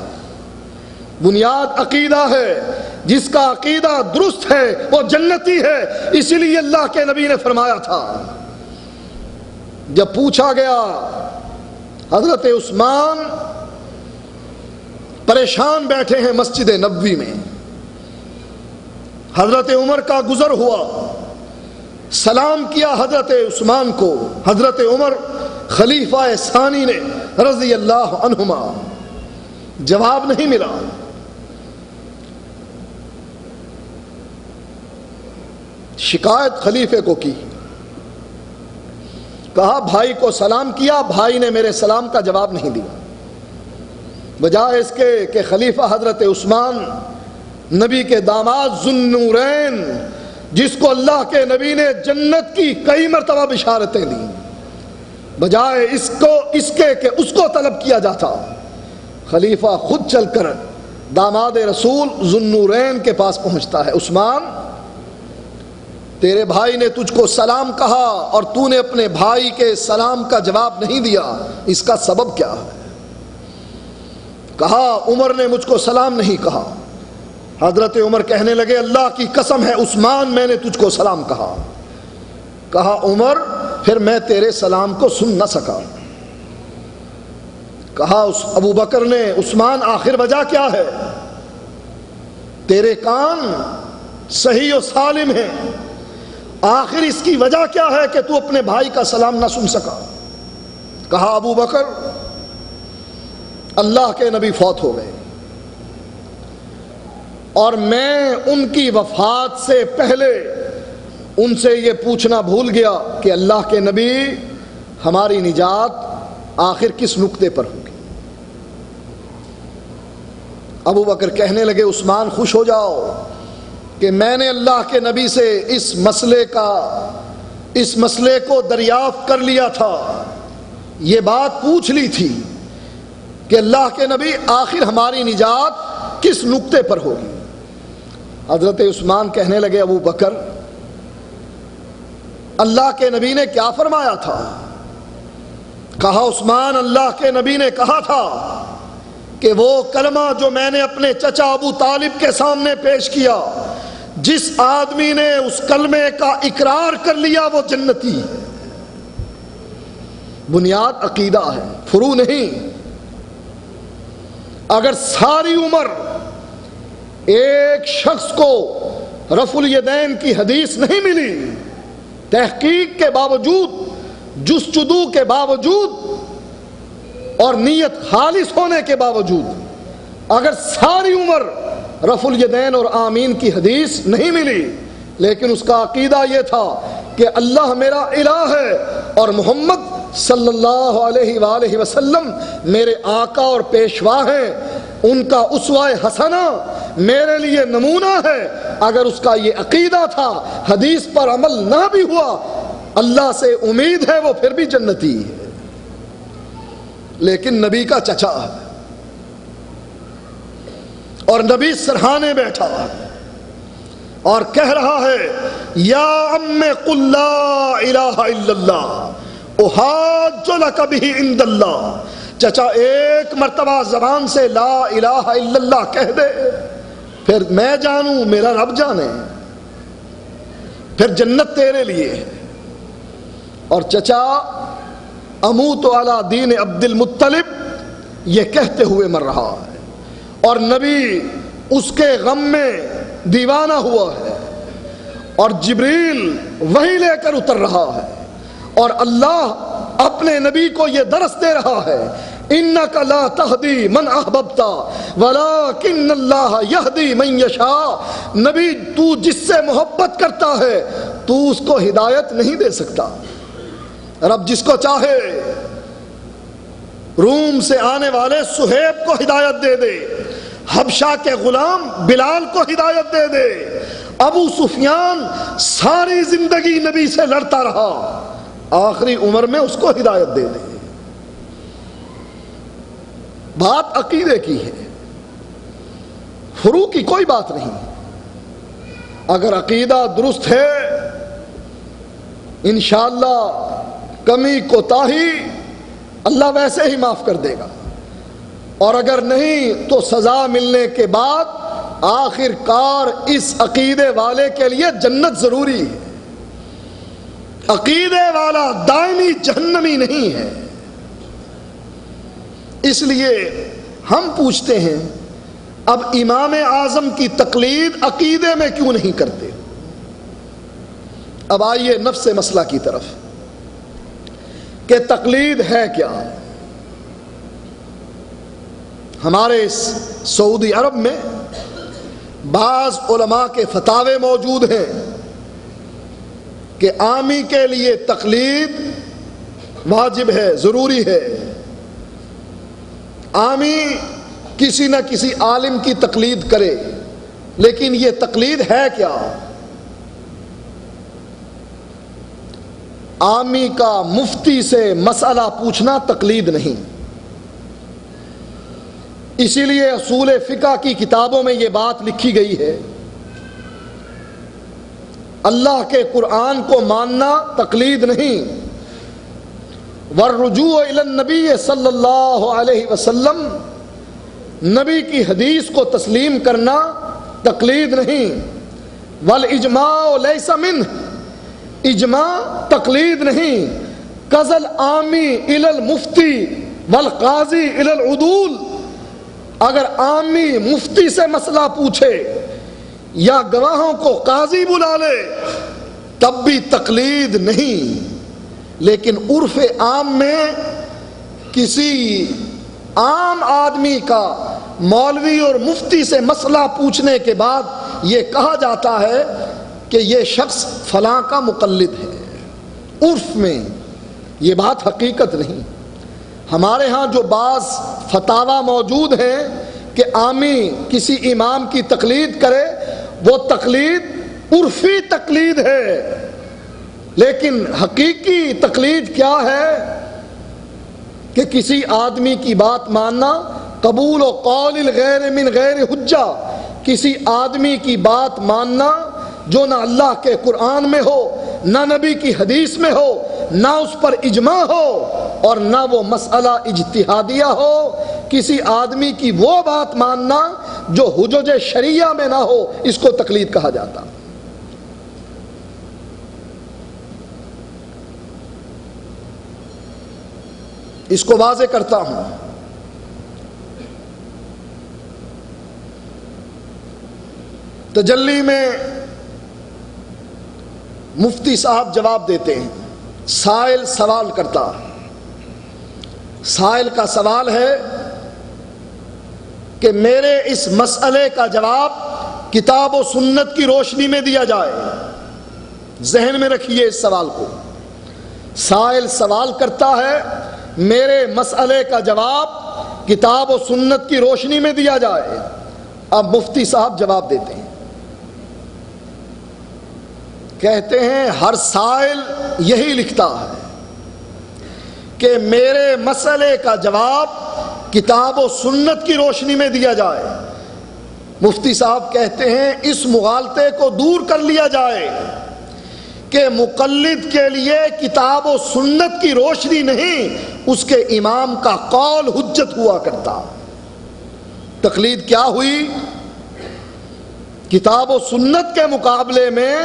بنیاد عقیدہ ہے، جس کا عقیدہ درست ہے وہ جنتی ہے۔ اسی لیے اللہ کے نبی نے فرمایا تھا، جب پوچھا گیا حضرت عثمان پریشان بیٹھے ہیں مسجد نبوی میں، حضرت عمر کا گزر ہوا، سلام کیا حضرت عثمان کو، حضرت عمر خلیفہ ثانی نے رضی اللہ عنہما، جواب نہیں ملا۔ شکایت خلیفے کو کی، کہا بھائی کو سلام کیا، بھائی نے میرے سلام کا جواب نہیں دیا، بجائے اس کے کہ خلیفہ حضرت عثمان نبی کے داماد ذو النورین، جس کو اللہ کے نبی نے جنت کی کئی مرتبہ بشارتیں دیں، بجائے اس کے کہ اس کو طلب کیا جاتا، خلیفہ خود چل کر داماد رسول ذو النورین کے پاس پہنچتا ہے، عثمان تیرے بھائی نے تجھ کو سلام کہا اور تو نے اپنے بھائی کے سلام کا جواب نہیں دیا، اس کا سبب کیا ہے؟ کہا عمر نے مجھ کو سلام نہیں کہا۔ حضرت عمر کہنے لگے اللہ کی قسم ہے عثمان میں نے تجھ کو سلام کہا۔ کہا عمر پھر میں تیرے سلام کو سن نہ سکا۔ کہا ابو بکر نے عثمان آخر وجہ کیا ہے؟ تیرے کان صحیح و سالم ہیں، آخر اس کی وجہ کیا ہے کہ تو اپنے بھائی کا سلام نہ سن سکا؟ کہا ابو بکر اللہ کے نبی فوت ہو گئے اور میں ان کی وفات سے پہلے ان سے یہ پوچھنا بھول گیا کہ اللہ کے نبی ہماری نجات آخر کس نقطے پر ہوگی۔ ابو بکر کہنے لگے عثمان خوش ہو جاؤ کہ میں نے اللہ کے نبی سے اس مسئلے کو دریافت کر لیا تھا، یہ بات پوچھ لی تھی کہ اللہ کے نبی آخر ہماری نجات کس نقطے پر ہوگی۔ حضرت عثمان کہنے لگے ابو بکر اللہ کے نبی نے کیا فرمایا تھا؟ کہا عثمان اللہ کے نبی نے کہا تھا کہ وہ کلمہ جو میں نے اپنے چچا ابو طالب کے سامنے پیش کیا، جس آدمی نے اس کلمے کا اقرار کر لیا وہ جنتی ہے۔ بنیاد عقیدہ ہے، فروع نہیں۔ اگر ساری عمر ایک شخص کو رفع الیدین کی حدیث نہیں ملی، تحقیق کے باوجود، جستجو کے باوجود اور نیت خالص ہونے کے باوجود، اگر ساری عمر رفع الیدین اور آمین کی حدیث نہیں ملی، لیکن اس کا عقیدہ یہ تھا کہ اللہ میرا الہ ہے اور محمد صلی اللہ علیہ وآلہ وسلم میرے آقا اور پیشوا ہیں، ان کا اسوہ حسنہ میرے لیے نمونہ ہے، اگر اس کا یہ عقیدہ تھا، حدیث پر عمل نہ بھی ہوا، اللہ سے امید ہے وہ پھر بھی جنتی ہے۔ لیکن نبی کا چچا ہے اور نبی سرہانے بیٹھا اور کہہ رہا ہے یا ام قل لا الہ الا اللہ احاج لک بہ عند اللہ، چچا ایک مرتبہ زبان سے لا الہ الا اللہ کہہ دے، پھر میں جانوں میرا رب جانے، پھر جنت تیرے لیے ہے۔ اور چچا اموت علی دین عبد المطلب یہ کہتے ہوئے مر رہا ہے اور نبی اس کے غم میں دیوانہ ہوا ہے اور جبریل وحی لے کر اتر رہا ہے اور اللہ اپنے نبی کو یہ درس دے رہا ہے، انک لا تہدی من احببت ولکن اللہ یہدی من یشاء۔ نبی تو جس سے محبت کرتا ہے تو اس کو ہدایت نہیں دے سکتا، رب جس کو چاہے روم سے آنے والے سہیب کو ہدایت دے دے، حبشہ کے غلام بلال کو ہدایت دے دے، ابو سفیان ساری زندگی نبی سے لڑتا رہا، آخری عمر میں اس کو ہدایت دے دے۔ بات عقیدے کی ہے، فروع کی کوئی بات نہیں۔ اگر عقیدہ درست ہے انشاءاللہ کمی کوتاہی اللہ ویسے ہی معاف کر دے گا، اور اگر نہیں تو سزا ملنے کے بعد آخر کار اس عقیدے والے کے لیے جنت ضروری ہے۔ عقیدے والا دائمی جہنمی نہیں ہے۔ اس لیے ہم پوچھتے ہیں اب امام اعظم کی تقلید عقیدے میں کیوں نہیں کرتے؟ اب آئیے نفس مسئلہ کی طرف کہ تقلید ہے کیا۔ ہمارے اس سعودی عرب میں بعض علماء کے فتاوے موجود ہیں کہ عامی کے لیے تقلید واجب ہے، ضروری ہے، عامی کسی نہ کسی عالم کی تقلید کرے، لیکن یہ تقلید ہے کیا؟ عامی کا مفتی سے مسئلہ پوچھنا تقلید نہیں۔ اسی لیے اصول فقہ کی کتابوں میں یہ بات لکھی گئی ہے، اللہ کے قرآن کو ماننا تقلید نہیں، والرجوع الی النبی صلی اللہ علیہ وسلم، نبی کی حدیث کو تسلیم کرنا تقلید نہیں، والاجماع لیس منہ، اجماع تقلید نہیں، قضل عامی الی المفتی والقاضی الی العدول، اگر عامی مفتی سے مسئلہ پوچھے یا گواہوں کو قاضی بلا لے تب بھی تقلید نہیں، لیکن عرف عام میں کسی عام آدمی کا مولوی اور مفتی سے مسئلہ پوچھنے کے بعد یہ کہا جاتا ہے کہ یہ شخص فلاں کا مقلد ہے، عرف میں یہ بات حقیقت نہیں۔ ہمارے ہاں جو بعض فتاوی موجود ہیں کہ عامی کسی امام کی تقلید کرے، وہ تقلید عرفی تقلید ہے، لیکن حقیقی تقلید کیا ہے کہ کسی آدمی کی بات ماننا، قبول و قول الغیر من غیر حجہ، کسی آدمی کی بات ماننا جو نہ اللہ کے قرآن میں ہو، نہ نبی کی حدیث میں ہو، نہ اس پر اجماع ہو، اور نہ وہ مسئلہ اجتہادیہ ہو، کسی آدمی کی وہ بات ماننا جو حجج شریعہ میں نہ ہو، اس کو تقلید کہا جاتا۔ اس کو واضح کرتا ہوں، تجلی میں مفتی صاحب جواب دیتے ہیں، سائل سوال کرتا، سائل کا سوال ہے کہ میرے اس مسئلے کا جواب کتاب و سنت کی روشنی میں دیا جائے۔ ذہن میں رکھیے اس سوال کو، سائل سوال کرتا ہے میرے مسئلے کا جواب کتاب و سنت کی روشنی میں دیا جائے۔ اب مفتی صاحب جواب دیتے ہیں، کہتے ہیں ہر سائل یہی لکھتا ہے کہ میرے مسئلے کا جواب کتاب و سنت کی روشنی میں دیا جائے۔ مفتی صاحب کہتے ہیں اس مغالطے کو دور کر لیا جائے کہ مقلد کے لیے کتاب و سنت کی روشنی نہیں، اس کے امام کا قول حجت ہوا کرتا۔ تقلید کیا ہوئی؟ کتاب و سنت کے مقابلے میں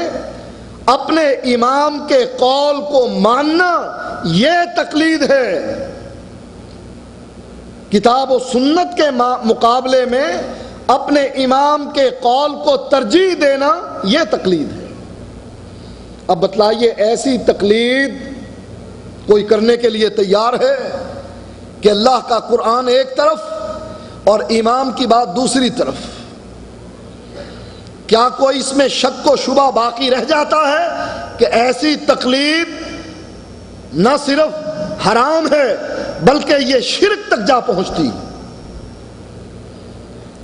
اپنے امام کے قول کو ماننا یہ تقلید ہے، کتاب و سنت کے مقابلے میں اپنے امام کے قول کو ترجیح دینا یہ تقلید ہے۔ اب بتلائیے ایسی تقلید کوئی کرنے کے لیے تیار ہے کہ اللہ کا قرآن ایک طرف اور امام کی بات دوسری طرف؟ کیا کوئی اس میں شک و شبہ باقی رہ جاتا ہے کہ ایسی تقلید نہ صرف حرام ہے بلکہ یہ شرک تک جا پہنچتی؟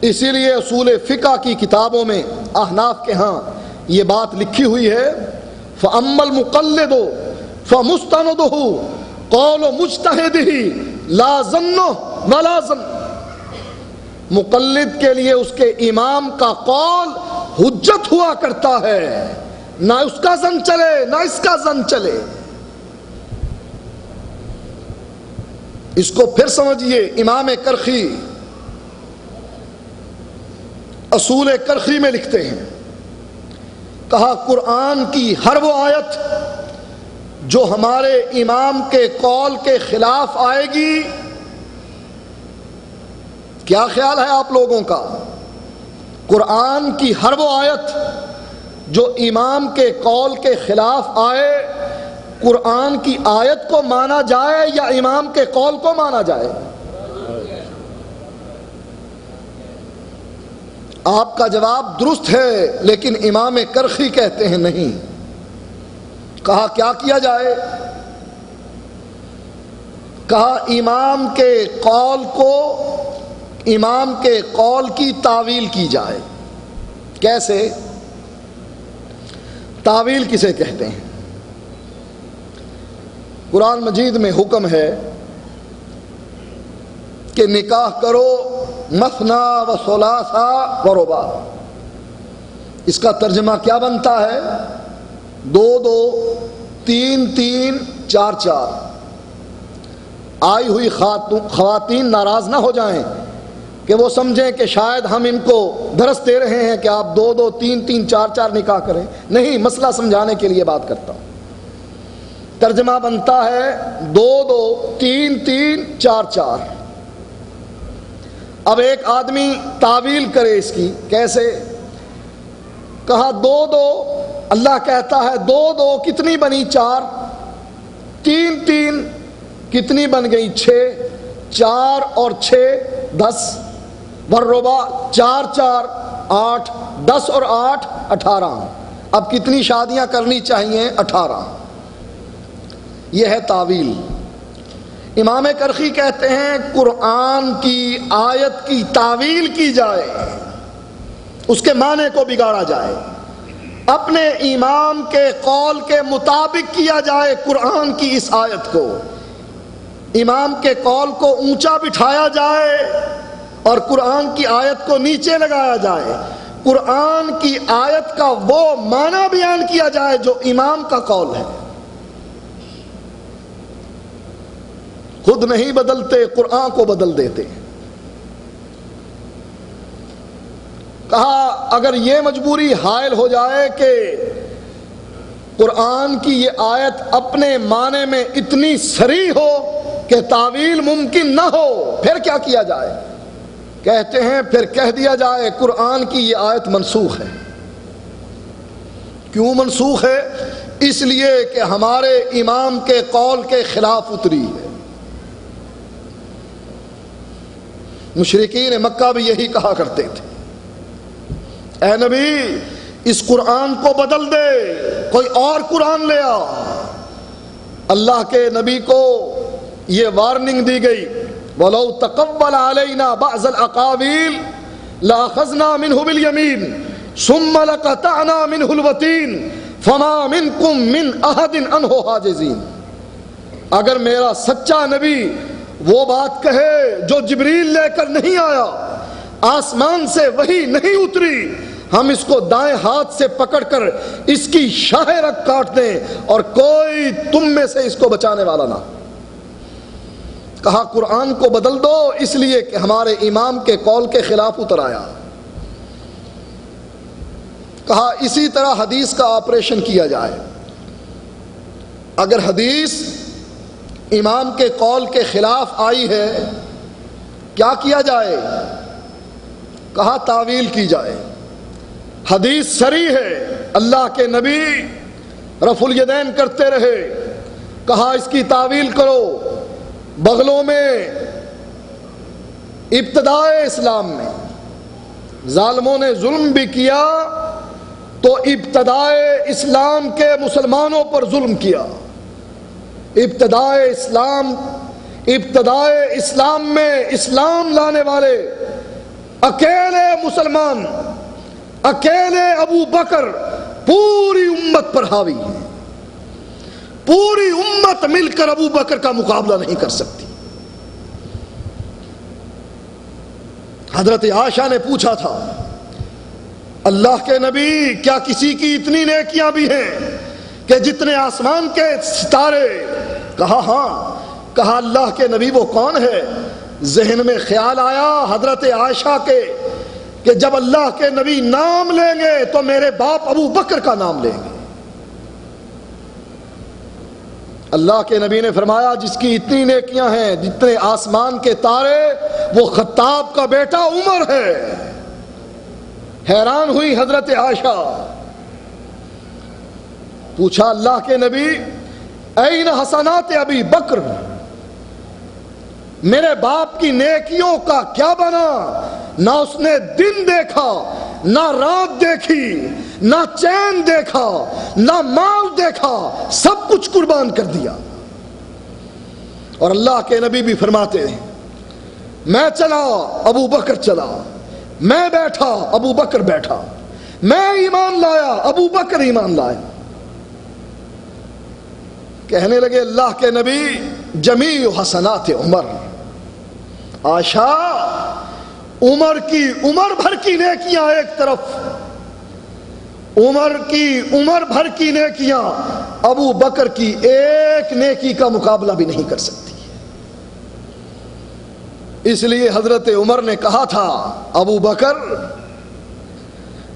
اسی لیے اصول فقہ کی کتابوں میں احناف کے ہاں یہ بات لکھی ہوئی ہے، فَأَمَّا الْمُقَلِّدُ فَمُسْتَنَدُهُ قَوْلُ مُجْتَهِدِهِ لَا ظَنُّهُ وَلَا ظَنُّ۔ مقلد کے لیے اس کے امام کا قول حجت ہوا کرتا ہے، نہ اس کا زن چلے نہ اس کا زن چلے۔ اس کو پھر سمجھیے، امام کرخی اصول کرخی میں لکھتے ہیں، کہا قرآن کی ہر وہ آیت جو ہمارے امام کے قول کے خلاف آئے گی، کیا خیال ہے آپ لوگوں کا؟ قرآن کی ہر وہ آیت جو امام کے قول کے خلاف آئے، قرآن کی آیت کو مانا جائے یا امام کے قول کو مانا جائے؟ آپ کا جواب درست ہے، لیکن امام کرخی کہتے ہیں نہیں۔ کہا کیا کیا جائے؟ کہا امام کے قول کو، امام کے قول کی تعویل کی جائے۔ کیسے؟ تعویل کسے کہتے ہیں؟ قرآن مجید میں حکم ہے کہ نکاح کرو مثنا و ثلاثا و رباع۔ اس کا ترجمہ کیا بنتا ہے؟ دو دو، تین تین، چار چار۔ آئی ہوئی خواتین ناراض نہ ہو جائیں کہ وہ سمجھیں کہ شاید ہم ان کو درس دے رہے ہیں کہ آپ دو دو، تین تین، چار چار نکاح کریں۔ نہیں، مسئلہ سمجھانے کے لیے بات کرتا ہوں۔ ترجمہ بنتا ہے دو دو، تین تین، چار چار۔ اب ایک آدمی تعویل کرے اس کی، کیسے؟ کہا دو دو، اللہ کہتا ہے دو دو کتنی بنی؟ چار۔ تین تین کتنی بن گئی؟ چھ۔ چار اور چھ 10، والرباع چار چار 8، 10 اور 8 18۔ اب کتنی شادیاں کرنی چاہیے؟ 18۔ یہ ہے تعویل۔ امام کرخی کہتے ہیں قرآن کی آیت کی تعویل کی جائے، اس کے معنی کو بگاڑا جائے، اپنے امام کے قول کے مطابق کیا جائے۔ قرآن کی اس آیت کو، امام کے قول کو اونچا بٹھایا جائے اور قرآن کی آیت کو نیچے لگایا جائے۔ قرآن کی آیت کا وہ معنی بیان کیا جائے جو امام کا قول ہے۔ خود نہیں بدلتے، قرآن کو بدل دیتے۔ کہا اگر یہ مجبوری حائل ہو جائے کہ قرآن کی یہ آیت اپنے معنی میں اتنی صریح ہو کہ تعویل ممکن نہ ہو، پھر کیا کیا جائے؟ کہتے ہیں پھر کہہ دیا جائے قرآن کی یہ آیت منسوخ ہے۔ کیوں منسوخ ہے؟ اس لیے کہ ہمارے امام کے قول کے خلاف اتری ہے۔ مشرکین مکہ بھی یہی کہا کرتے تھے، اے نبی اس قرآن کو بدل دے، کوئی اور قرآن لے آ۔ اللہ کے نبی کو یہ وارننگ دی گئی، وَلَوْ تَقَوَّلَ عَلَيْنَا بَعْضَ الْأَقَاوِيلِ لَأَخَذْنَا مِنْهُ بِالْيَمِينِ ثُمَّ لَقَطَعْنَا مِنْهُ الْوَتِينَ فَمَا مِنْكُمْ مِنْ أَحَدٍ عَنْهُ حَاجِزِينَ۔ اگر میرا سچا نبی وہ بات کہے جو جبریل لے کر نہیں آیا، آسمان سے وحی نہیں اتری، ہم اس کو دائیں ہاتھ سے پکڑ کر اس کی شاہ رگ کاٹ دیں اور کوئی تم میں سے اس کو بچانے والا نہ۔ کہا قرآن کو بدل دو اس لیے کہ ہمارے امام کے قول کے خلاف اتر آیا۔ کہا اسی طرح حدیث کا آپریشن کیا جائے۔ اگر حدیث امام کے قول کے خلاف آئی ہے، کیا کیا جائے؟ کہا تعویل کی جائے۔ حدیث صریح ہے، اللہ کے نبی رفع الیدین کرتے رہے، کہا اس کی تعویل کرو، بغلوں میں ابتدائے اسلام میں ظالموں نے ظلم بھی کیا تو ابتدائے اسلام کے مسلمانوں پر ظلم کیا۔ ابتدائے اسلام میں اسلام لانے والے اکیلے مسلمان، اکیلے ابو بکر پوری امت پر حاوی ہے۔ پوری امت مل کر ابو بکر کا مقابلہ نہیں کر سکتی۔ حضرت عائشہ نے پوچھا تھا، اللہ کے نبی کیا کسی کی اتنی نیکیاں بھی ہیں کہ جتنے آسمان کے ستارے؟ کہا ہاں۔ کہا اللہ کے نبی وہ کون ہے؟ ذہن میں خیال آیا حضرت عائشہ کے کہ جب اللہ کے نبی نام لیں گے تو میرے باپ ابو بکر کا نام لیں گے۔ اللہ کے نبی نے فرمایا جس کی اتنی نیکیاں ہیں جتنے آسمان کے تارے، وہ خطاب کا بیٹا عمر ہے۔ حیران ہوئی حضرت عائشہ، پوچھا اللہ کے نبی این حسنات ابی بکر، میرے باپ کی نیکیوں کا کیا بنا؟ نہ اس نے دن دیکھا، نہ رات دیکھی، نہ چین دیکھا، نہ مال دیکھا، سب کچھ قربان کر دیا۔ اور اللہ کے نبی بھی فرماتے ہیں میں چلا ابو بکر چلا، میں بیٹھا ابو بکر بیٹھا، میں ایمان لایا ابو بکر ایمان لائے۔ کہنے لگے اللہ کے نبی جمیع حسنات عمر، عائشہ عمر بھر کی نیکیاں ایک طرف، عمر بھر کی نیکیاں ابو بکر کی ایک نیکی کا مقابلہ بھی نہیں کر سکتی۔ اس لیے حضرت عمر نے کہا تھا ابو بکر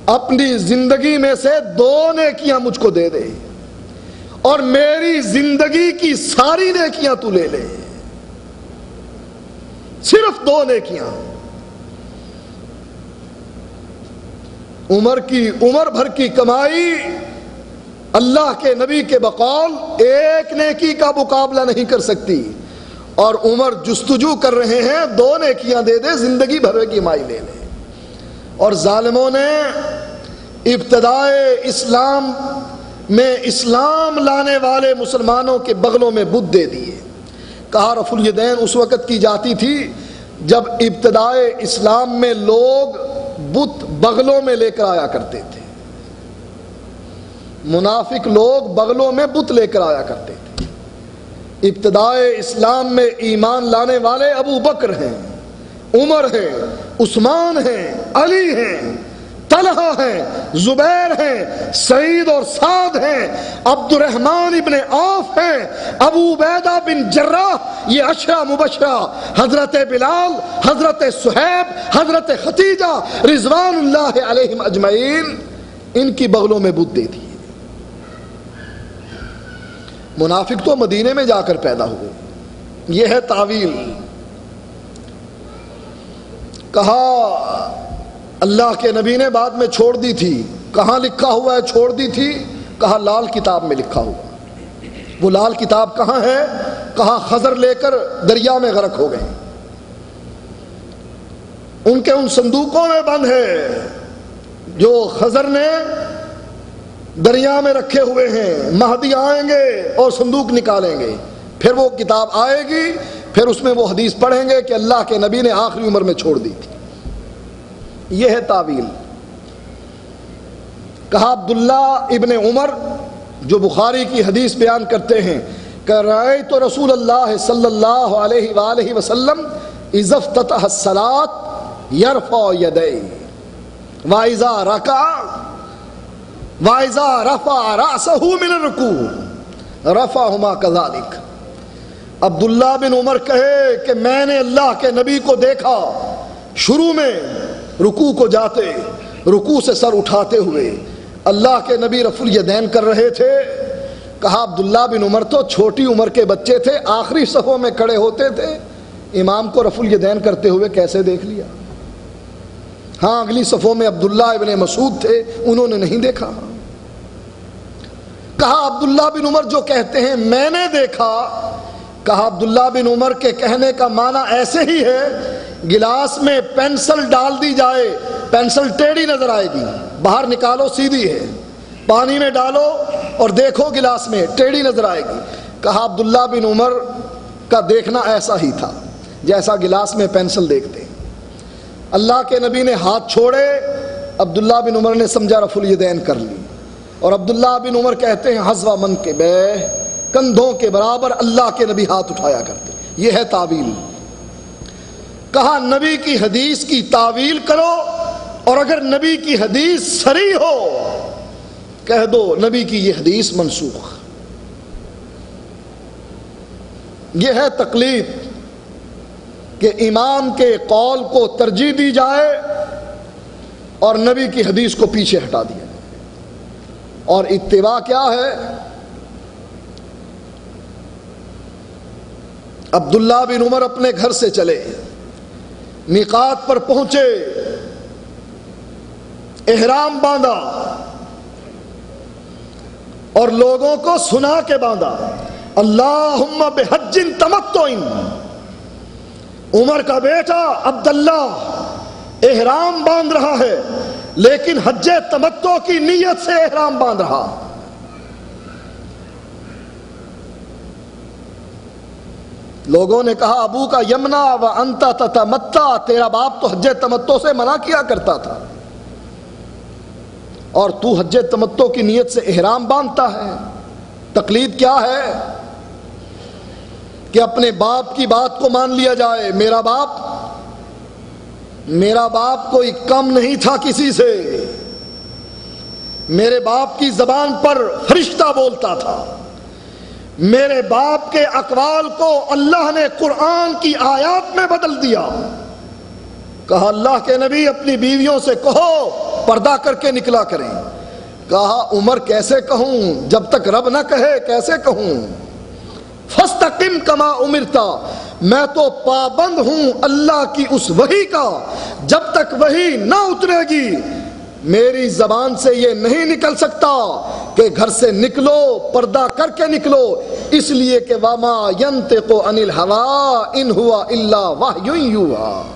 اپنی زندگی میں سے 2 نیکیاں مجھ کو دے دے اور میری زندگی کی ساری نیکیاں تو لے لے، صرف 2 نیکیاں۔ عمر بھر کی کمائی اللہ کے نبی کے بقول ایک نیکی کا مقابلہ نہیں کر سکتی، اور عمر جستجو کر رہے ہیں 2 نیکیاں دے دے، زندگی بھر کی کمائی لے لے۔ اور ظالموں نے ابتدائے اسلام میں اسلام لانے والے مسلمانوں کے بغلوں میں بت دے دیے۔ کہا رفع الیدین اس وقت کی جاتی تھی جب ابتدائے اسلام میں لوگ بت بغلوں میں لے کر آیا کرتے تھے، منافق لوگ بغلوں میں بت لے کر آیا کرتے تھے۔ ابتدائے اسلام میں ایمان لانے والے ابو بکر ہیں، عمر ہیں، عثمان ہیں، علی ہیں، طلحہ ہیں، زبیر ہیں، سعید اور سعد ہیں، عبد الرحمن ابن عوف ہیں، ابو عبیدہ بن جراح، یہ عشرہ مبشرہ، حضرت بلال، حضرت صہیب، حضرت خدیجہ رضوان اللہ علیہم اجمعین، ان کی بغلوں میں بت دے دی۔ منافق تو مدینے میں جا کر پیدا ہوئے، یہ ہے تعویل۔ کہا اللہ کے نبی نے بعد میں چھوڑ دی تھی، کہاں لکھا ہوا ہے چھوڑ دی تھی؟ کہا لال کتاب میں لکھا ہوا۔ وہ لال کتاب کہاں ہے؟ کہا خضر لے کر دریا میں غرق ہو گئے، ان کے ان صندوقوں میں بند ہے جو خضر نے دریا میں رکھے ہوئے ہیں۔ مہدی آئیں گے اور صندوق نکالیں گے، پھر وہ کتاب آئے گی، پھر اس میں وہ حدیث پڑھیں گے کہ اللہ کے نبی نے آخری عمر میں چھوڑ دی تھی۔ یہ ہے تعویل۔ کہا عبداللہ ابن عمر جو بخاری کی حدیث بیان کرتے ہیں کہ رأیت رسول اللہ صلی اللہ علیہ وآلہ وسلم اذا افتتح الصلاة یرفع یدیہ واذا رکع واذا رفع رأسہ من الرکوع رفعہما کذالک۔ عبداللہ بن عمر کہے کہ میں نے اللہ کے نبی کو دیکھا شروع میں رکوع کو جاتے، رکوع سے سر اٹھاتے ہوئے، اللہ کے نبی رفع الیدین کر رہے تھے۔ کہا عبداللہ بن عمر تو چھوٹی عمر کے بچے تھے، آخری صفوں میں کھڑے ہوتے تھے، امام کو رفع الیدین کرتے ہوئے کیسے دیکھ لیا؟ ہاں اگلی صفوں میں عبداللہ ابن مسعود تھے، انہوں نے نہیں دیکھا۔ کہا عبداللہ بن عمر جو کہتے ہیں میں نے دیکھا، کہا عبداللہ بن عمر کے کہنے کا معنی ایسے ہی ہے، گلاس میں پینسل ڈال دی جائے، پینسل ٹیڑھی نظر آئے گی، باہر نکالو سیدھی ہے، پانی میں ڈالو اور دیکھو گلاس میں ٹیڑھی نظر آئے گی۔ کہا عبداللہ بن عمر کا دیکھنا ایسا ہی تھا جیسا گلاس میں پینسل دیکھتے ہیں۔ اللہ کے نبی نے ہاتھ چھوڑے، عبداللہ بن عمر نے سمجھا رفع الیدین کر لی، اور عبداللہ بن عمر کہتے ہیں حذو منکبہ، کندھوں کے برابر اللہ کے نبی ہاتھ اٹھایا کرتے۔ یہ ہے تعویل۔ کہا نبی کی حدیث کی تعویل کرو، اور اگر نبی کی حدیث صریح ہو کہہ دو نبی کی یہ حدیث منسوخ۔ یہ ہے تقلید کہ امام کے قول کو ترجیح دی جائے اور نبی کی حدیث کو پیچھے ہٹا دیا جائے۔ اور اتباع کیا ہے؟ عبداللہ بن عمر اپنے گھر سے چلے، میقات پر پہنچے، احرام باندھا اور لوگوں کو سنا کے باندھا، اللہم بحج تمتع۔ عمر کا بیٹا عبداللہ احرام باندھ رہا ہے، لیکن حج تمتع کی نیت سے احرام باندھ رہا۔ لوگوں نے کہا ابو کا یمنا و انت تتمتع، تیرا باپ تو حج تمتع سے منع کیا کرتا تھا اور تو حج تمتع کی نیت سے احرام باندھتا ہے۔ تقلید کیا ہے؟ کہ اپنے باپ کی بات کو مان لیا جائے۔ میرا باپ کوئی کم نہیں تھا کسی سے، میرے باپ کی زبان پر فرشتہ بولتا تھا، میرے باپ کے اقوال کو اللہ نے قرآن کی آیات میں بدل دیا۔ کہا اللہ کے نبی اپنی بیویوں سے کہو پردہ کر کے نکلا کریں۔ کہا عمر کیسے کہوں، جب تک رب نہ کہے کیسے کہوں؟ فاستقم کما امرتا، میں تو پابند ہوں اللہ کی اس وحی کا، جب تک وحی نہ اترے گی میری زبان سے یہ نہیں نکل سکتا کہ گھر سے نکلو پردہ کر کے نکلو، اس لیے کہ وما ينطق عن الهوى ان هو الا وحی یوحی۔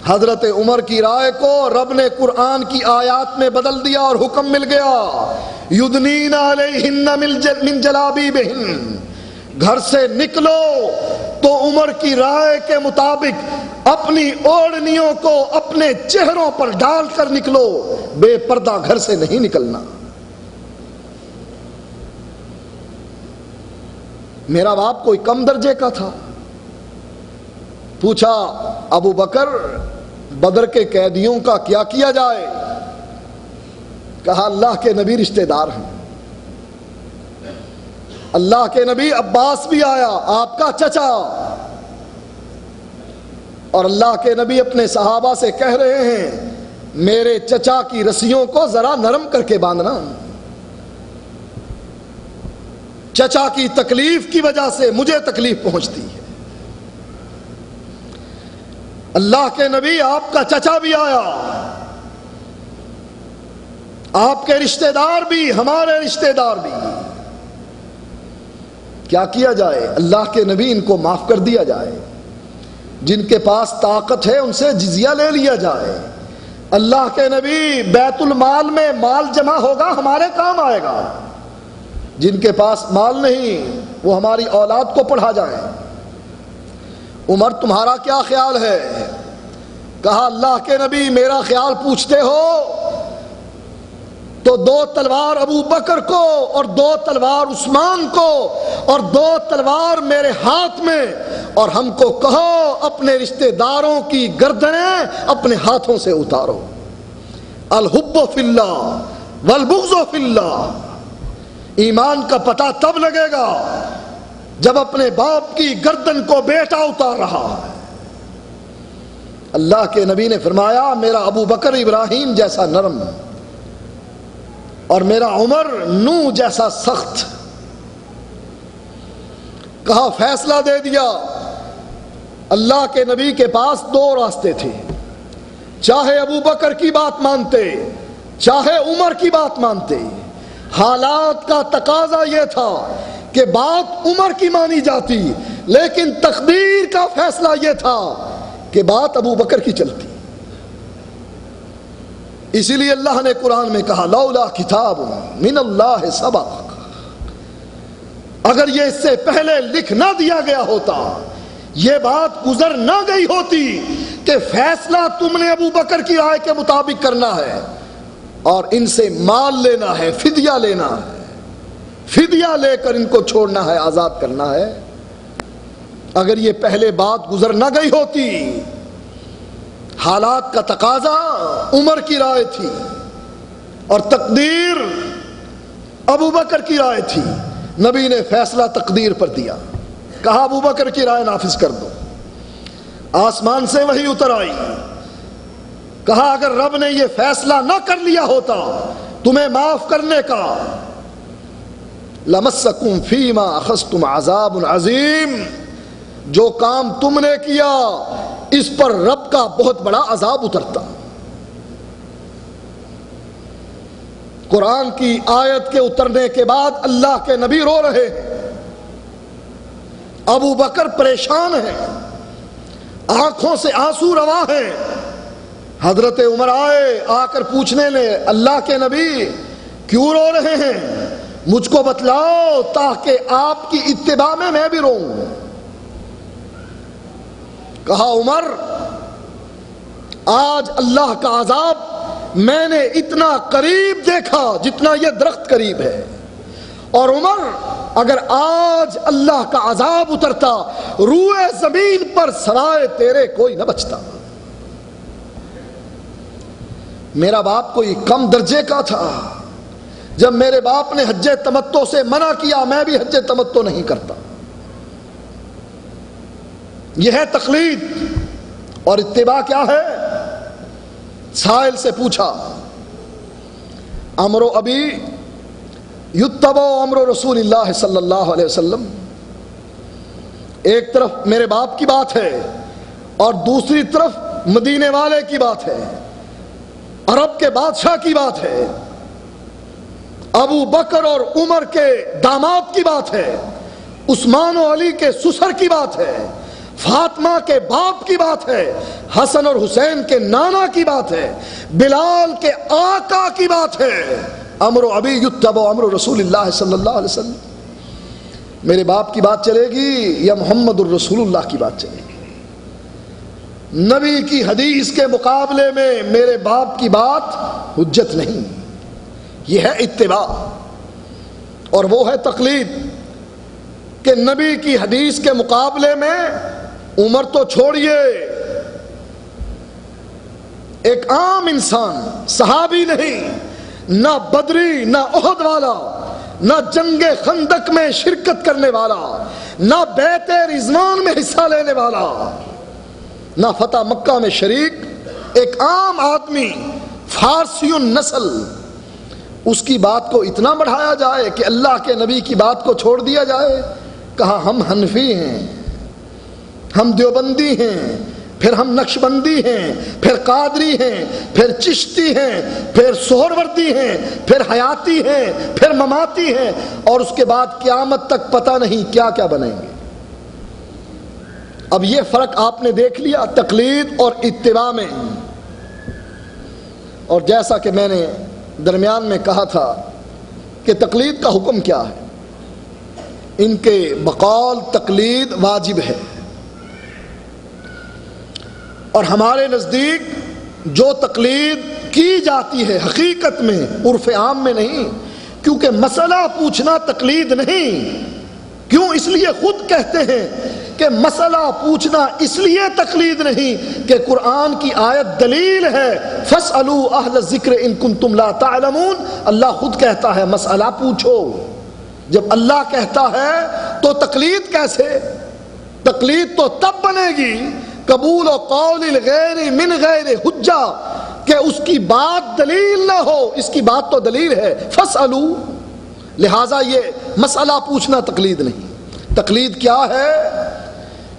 حضرت عمر کی رائے کو رب نے قرآن کی آیات میں بدل دیا اور حکم مل گیا یدنین علیہن من جلابیبہن، گھر سے نکلو تو عمر کی رائے کے مطابق اپنی اوڑھنیوں کو اپنے چہروں پر ڈال کر نکلو، بے پردہ گھر سے نہیں نکلنا۔ میرا باپ کوئی کم درجے کا تھا؟ پوچھا ابو بکر بدر کے قیدیوں کا کیا کیا جائے؟ کہا اللہ کے نبی رشتہ دار ہیں، اللہ کے نبی عباس بھی آیا آپ کا چچا، اور اللہ کے نبی اپنے صحابہ سے کہہ رہے ہیں میرے چچا کی رسیوں کو ذرا نرم کر کے باندھنا، چچا کی تکلیف کی وجہ سے مجھے تکلیف پہنچتی ہے۔ اللہ کے نبی آپ کا چچا بھی آیا، آپ کے رشتہ دار بھی، ہمارے رشتہ دار بھی، کیا کیا جائے؟ اللہ کے نبی ان کو معاف کر دیا جائے، جن کے پاس طاقت ہے ان سے جزیہ لے لیا جائے۔ اللہ کے نبی بیت المال میں مال جمع ہوگا ہمارے کام آئے گا، جن کے پاس مال نہیں وہ ہماری اولاد کو پڑھا جائے۔ عمر تمہارا کیا خیال ہے؟ کہا اللہ کے نبی میرا خیال پوچھتے ہو تو 2 تلوار ابو بکر کو اور 2 تلوار عثمان کو اور 2 تلوار میرے ہاتھ میں، اور ہم کو کہو اپنے رشتہ داروں کی گردنیں اپنے ہاتھوں سے اتارو۔ الحب فی اللہ والبغض فی اللہ، ایمان کا پتہ تب لگے گا جب اپنے باپ کی گردن کو بیٹا اتار رہا ہے۔ اللہ کے نبی نے فرمایا میرا ابو بکر ابراہیم جیسا نرم اور میرا عمر نوح جیسا سخت۔ کہا فیصلہ دے دیا۔ اللہ کے نبی کے پاس 2 راستے تھے، چاہے ابو بکر کی بات مانتے چاہے عمر کی بات مانتے، حالات کا تقاضا یہ تھا کہ بات عمر کی مانی جاتی، لیکن تقدیر کا فیصلہ یہ تھا کہ بات ابو بکر کی چلتی۔ اسی لیے اللہ نے قرآن میں کہا لولا کتاب من اللہ سبق، اگر یہ اس سے پہلے لکھ نہ دیا گیا ہوتا، یہ بات گزر نہ گئی ہوتی کہ فیصلہ تم نے ابو بکر کی رائے کے مطابق کرنا ہے اور ان سے مال لینا ہے، فدیہ لینا ہے، فدیہ لے کر ان کو چھوڑنا ہے، آزاد کرنا ہے، اگر یہ پہلے بات گزر نہ گئی ہوتی، حالات کا تقاضا عمر کی رائے تھی اور تقدیر ابو بکر کی رائے تھی، نبی نے فیصلہ تقدیر پر دیا، کہا ابو بکر کی رائے نافذ کر دو۔ آسمان سے وحی اتر آئی، کہا اگر رب نے یہ فیصلہ نہ کر لیا ہوتا تمہیں معاف کرنے کا، لمسکم فیما اخذتم عذاب عظیم، جو کام تم نے کیا اس پر رب کا بہت بڑا عذاب اترتا۔ قرآن کی آیت کے اترنے کے بعد اللہ کے نبی رو رہے ہیں، ابو بکر پریشان ہیں، آنکھوں سے آنسو رواں ہیں۔ حضرت عمر آئے، آ کر پوچھنے لے اللہ کے نبی کیوں رو رہے ہیں، مجھ کو بتلاؤ تاکہ آپ کی اتباع میں بھی روؤں۔ کہا عمر آج اللہ کا عذاب میں نے اتنا قریب دیکھا جتنا یہ درخت قریب ہے، اور عمر اگر آج اللہ کا عذاب اترتا روئے زمین پر سرائے تیرے کوئی نہ بچتا۔ میرا باپ کوئی کم درجے کا تھا، جب میرے باپ نے حج تمتع سے منع کیا میں بھی حج تمتع نہیں کرتا۔ یہ ہے تقلید، اور اتباع کیا ہے؟ سائل سے پوچھا امر ابی یتبع امر رسول اللہ صلی اللہ علیہ وسلم، ایک طرف میرے باپ کی بات ہے اور دوسری طرف مدینے والے کی بات ہے، عرب کے بادشاہ کی بات ہے، ابو بکر اور عمر کے داماد کی بات ہے، عثمان و علی کے سسر کی بات ہے، فاطمہ کے باپ کی بات ہے، حسن اور حسین کے نانا کی بات ہے، بلال کے آقا کی بات ہے، امر ابی یتبع امر رسول اللہ صلی اللہ علیہ وسلم۔ میرے باپ کی بات چلے گی یا محمد الرسول اللہ کی بات چلے گی؟ نبی کی حدیث کے مقابلے میں میرے باپ کی بات حجت نہیں، یہ ہے اتباع، اور وہ ہے تقلید کہ نبی کی حدیث کے مقابلے میں عمر تو چھوڑیے، ایک عام انسان، صحابی نہیں، نہ بدری نہ احد والا، نہ جنگ خندق میں شرکت کرنے والا، نہ بیعت رضوان میں حصہ لینے والا، نہ فتح مکہ میں شریک، ایک عام آدمی فارسی النسل، اس کی بات کو اتنا بڑھایا جائے کہ اللہ کے نبی کی بات کو چھوڑ دیا جائے۔ کہا ہم حنفی ہیں، ہم دیوبندی ہیں، پھر ہم نقشبندی ہیں، پھر قادری ہیں، پھر چشتی ہیں، پھر سہروردی ہیں، پھر حیاتی ہیں، پھر مماتی ہیں، اور اس کے بعد قیامت تک پتہ نہیں کیا کیا بنیں گے۔ اب یہ فرق آپ نے دیکھ لیا تقلید اور اتباع میں، اور جیسا کہ میں نے درمیان میں کہا تھا کہ تقلید کا حکم کیا ہے، ان کے بقول تقلید واجب ہے، اور ہمارے نزدیک جو تقلید کی جاتی ہے حقیقت میں، عرف عام میں نہیں، کیونکہ مسئلہ پوچھنا تقلید نہیں، کیوں؟ اس لیے خود کہتے ہیں کہ مسئلہ پوچھنا اس لیے تقلید نہیں کہ قرآن کی آیت دلیل ہے، فَاسْأَلُوا أَهْلَ الذِّكْرِ إِن كُنتُمْ لَا تَعْلَمُونَ، اللہ خود کہتا ہے مسئلہ پوچھو۔ جب اللہ کہتا ہے تو تقلید کیسے؟ تقلید تو تب بنے گی قبول و قول الغیر من غیر حجہ، کہ اس کی بات دلیل نہ ہو، اس کی بات تو دلیل ہے، فَاسْأَلُوا، لہٰذا یہ مسئلہ پوچھنا تقلید نہیں۔ تقلید کیا ہے؟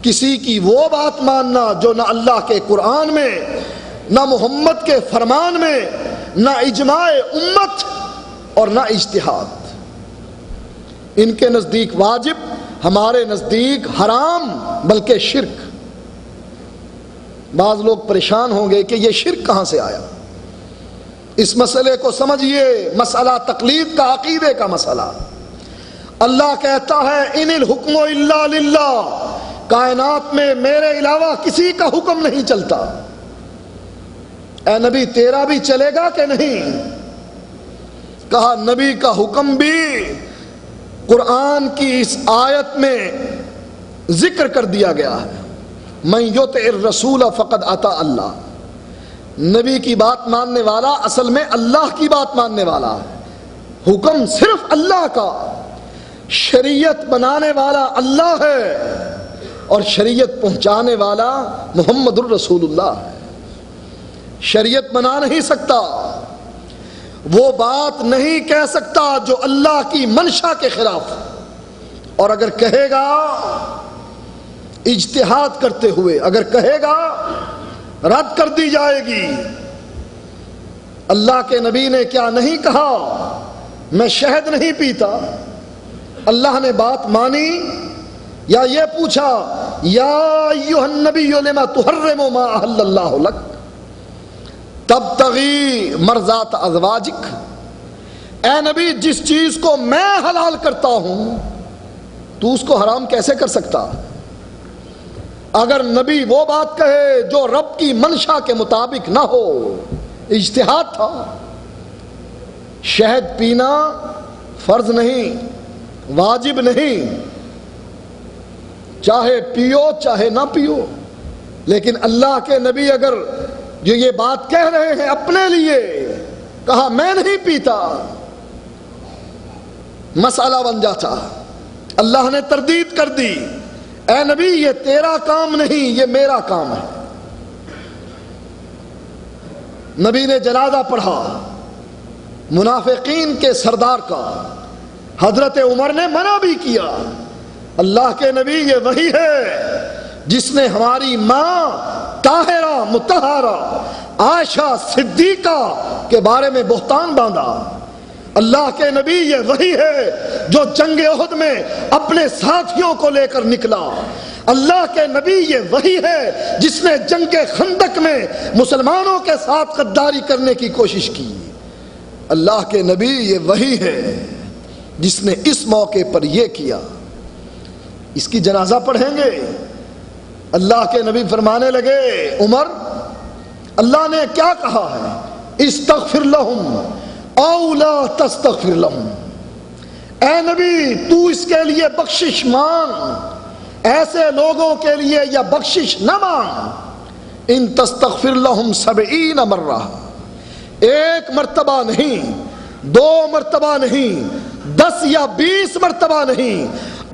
کسی کی وہ بات ماننا جو نہ اللہ کے قرآن میں نہ محمد کے فرمان میں، نہ اجماع امت اور نہ اجتہاد۔ ان کے نزدیک واجب، ہمارے نزدیک حرام، بلکہ شرک۔ بعض لوگ پریشان ہوں گے کہ یہ شرک کہاں سے آیا؟ اس مسئلے کو سمجھیے، مسئلہ تقلید کا، عقیدے کا مسئلہ۔ اللہ کہتا ہے ان الحکم الا للہ، کائنات میں میرے علاوہ کسی کا حکم نہیں چلتا۔ اے نبی تیرا بھی چلے گا کہ نہیں؟ کہا نبی کا حکم بھی قرآن کی اس آیت میں ذکر کر دیا گیا ہے، من یطع الرسول فقد اطاع اللہ۔ نبی کی بات ماننے والا اصل میں اللہ کی بات ماننے والا ہے۔ حکم صرف اللہ کا، شریعت بنانے والا اللہ ہے اور شریعت پہنچانے والا محمد الرسول اللہ ہے۔ شریعت بنا نہیں سکتا، وہ بات نہیں کہہ سکتا جو اللہ کی منشا کے خلاف، اور اگر کہے گا اجتہاد کرتے ہوئے، اگر کہے گا رد کر دی جائے گی۔ اللہ کے نبی نے کیا نہیں کہا؟ میں شہد نہیں پیتا، اللہ نے بات مانی؟ یا یہ پوچھا یا ایھا النبی لما تحرم ما احل اللہ لک تبتغی مرضات ازواجک؟ اے نبی جس چیز کو میں حلال کرتا ہوں تو اس کو حرام کیسے کر سکتا؟ اگر نبی وہ بات کہے جو رب کی منشا کے مطابق نہ ہو، اجتہاد تھا۔ شہد پینا فرض نہیں، واجب نہیں، چاہے پیو چاہے نہ پیو، لیکن اللہ کے نبی اگر جو یہ بات کہہ رہے ہیں اپنے لیے، کہا میں نہیں پیتا، مسئلہ بن جاتا۔ اللہ نے تردید کر دی، اے نبی یہ تیرا کام نہیں، یہ میرا کام ہے۔ نبی نے جنازہ پڑھا منافقین کے سردار کا، حضرت عمر نے منع بھی کیا۔ اللہ کے نبی یہ وہی ہے جس نے ہماری ماں طاہرہ مطہرہ عائشہ صدیقہ کے بارے میں بہتان باندھا۔ اللہ کے نبی یہ وہی ہے جو جنگ احد میں اپنے ساتھیوں کو لے کر نکلا۔ اللہ کے نبی یہ وہی ہے جس نے جنگ خندق میں مسلمانوں کے ساتھ غداری کرنے کی کوشش کی۔ اللہ کے نبی یہ وہی ہے جس نے اس موقع پر یہ کیا۔ اس کی جنازہ پڑھیں گے۔ اللہ کے نبی فرمانے لگے عمر اللہ نے کیا کہا ہے؟ استغفر لہم او لا تستغفر لہم۔ اے نبی تو اس کے لیے بخشش مانگ، ایسے لوگوں کے لیے یا بخشش نہ مانگ۔ ان تستغفر لہم 70 مرہ، ایک مرتبہ نہیں، 2 مرتبہ نہیں، 10 یا 20 مرتبہ نہیں،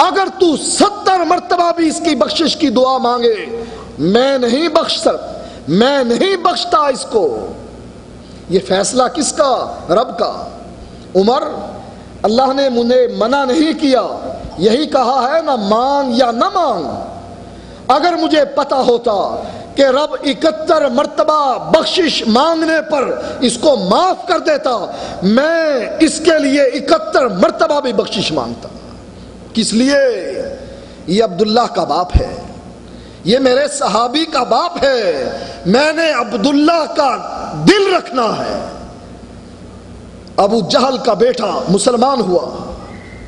اگر تو 70 مرتبہ بھی اس کی بخشش کی دعا مانگے، میں نہیں بخشتا اس کو۔ یہ فیصلہ کس کا؟ رب کا۔ عمر اللہ نے مجھے منع نہیں کیا، یہی کہا ہے نہ مان یا نہ مان۔ اگر مجھے پتا ہوتا کہ رب 71 مرتبہ بخشش مانگنے پر اس کو معاف کر دیتا، میں اس کے لیے 71 مرتبہ بھی بخشش مانگتا۔ کس لیے؟ یہ عبداللہ کا باپ ہے، یہ میرے صحابی کا باپ ہے، میں نے عبداللہ کا دل رکھنا ہے۔ ابو جہل کا بیٹا مسلمان ہوا،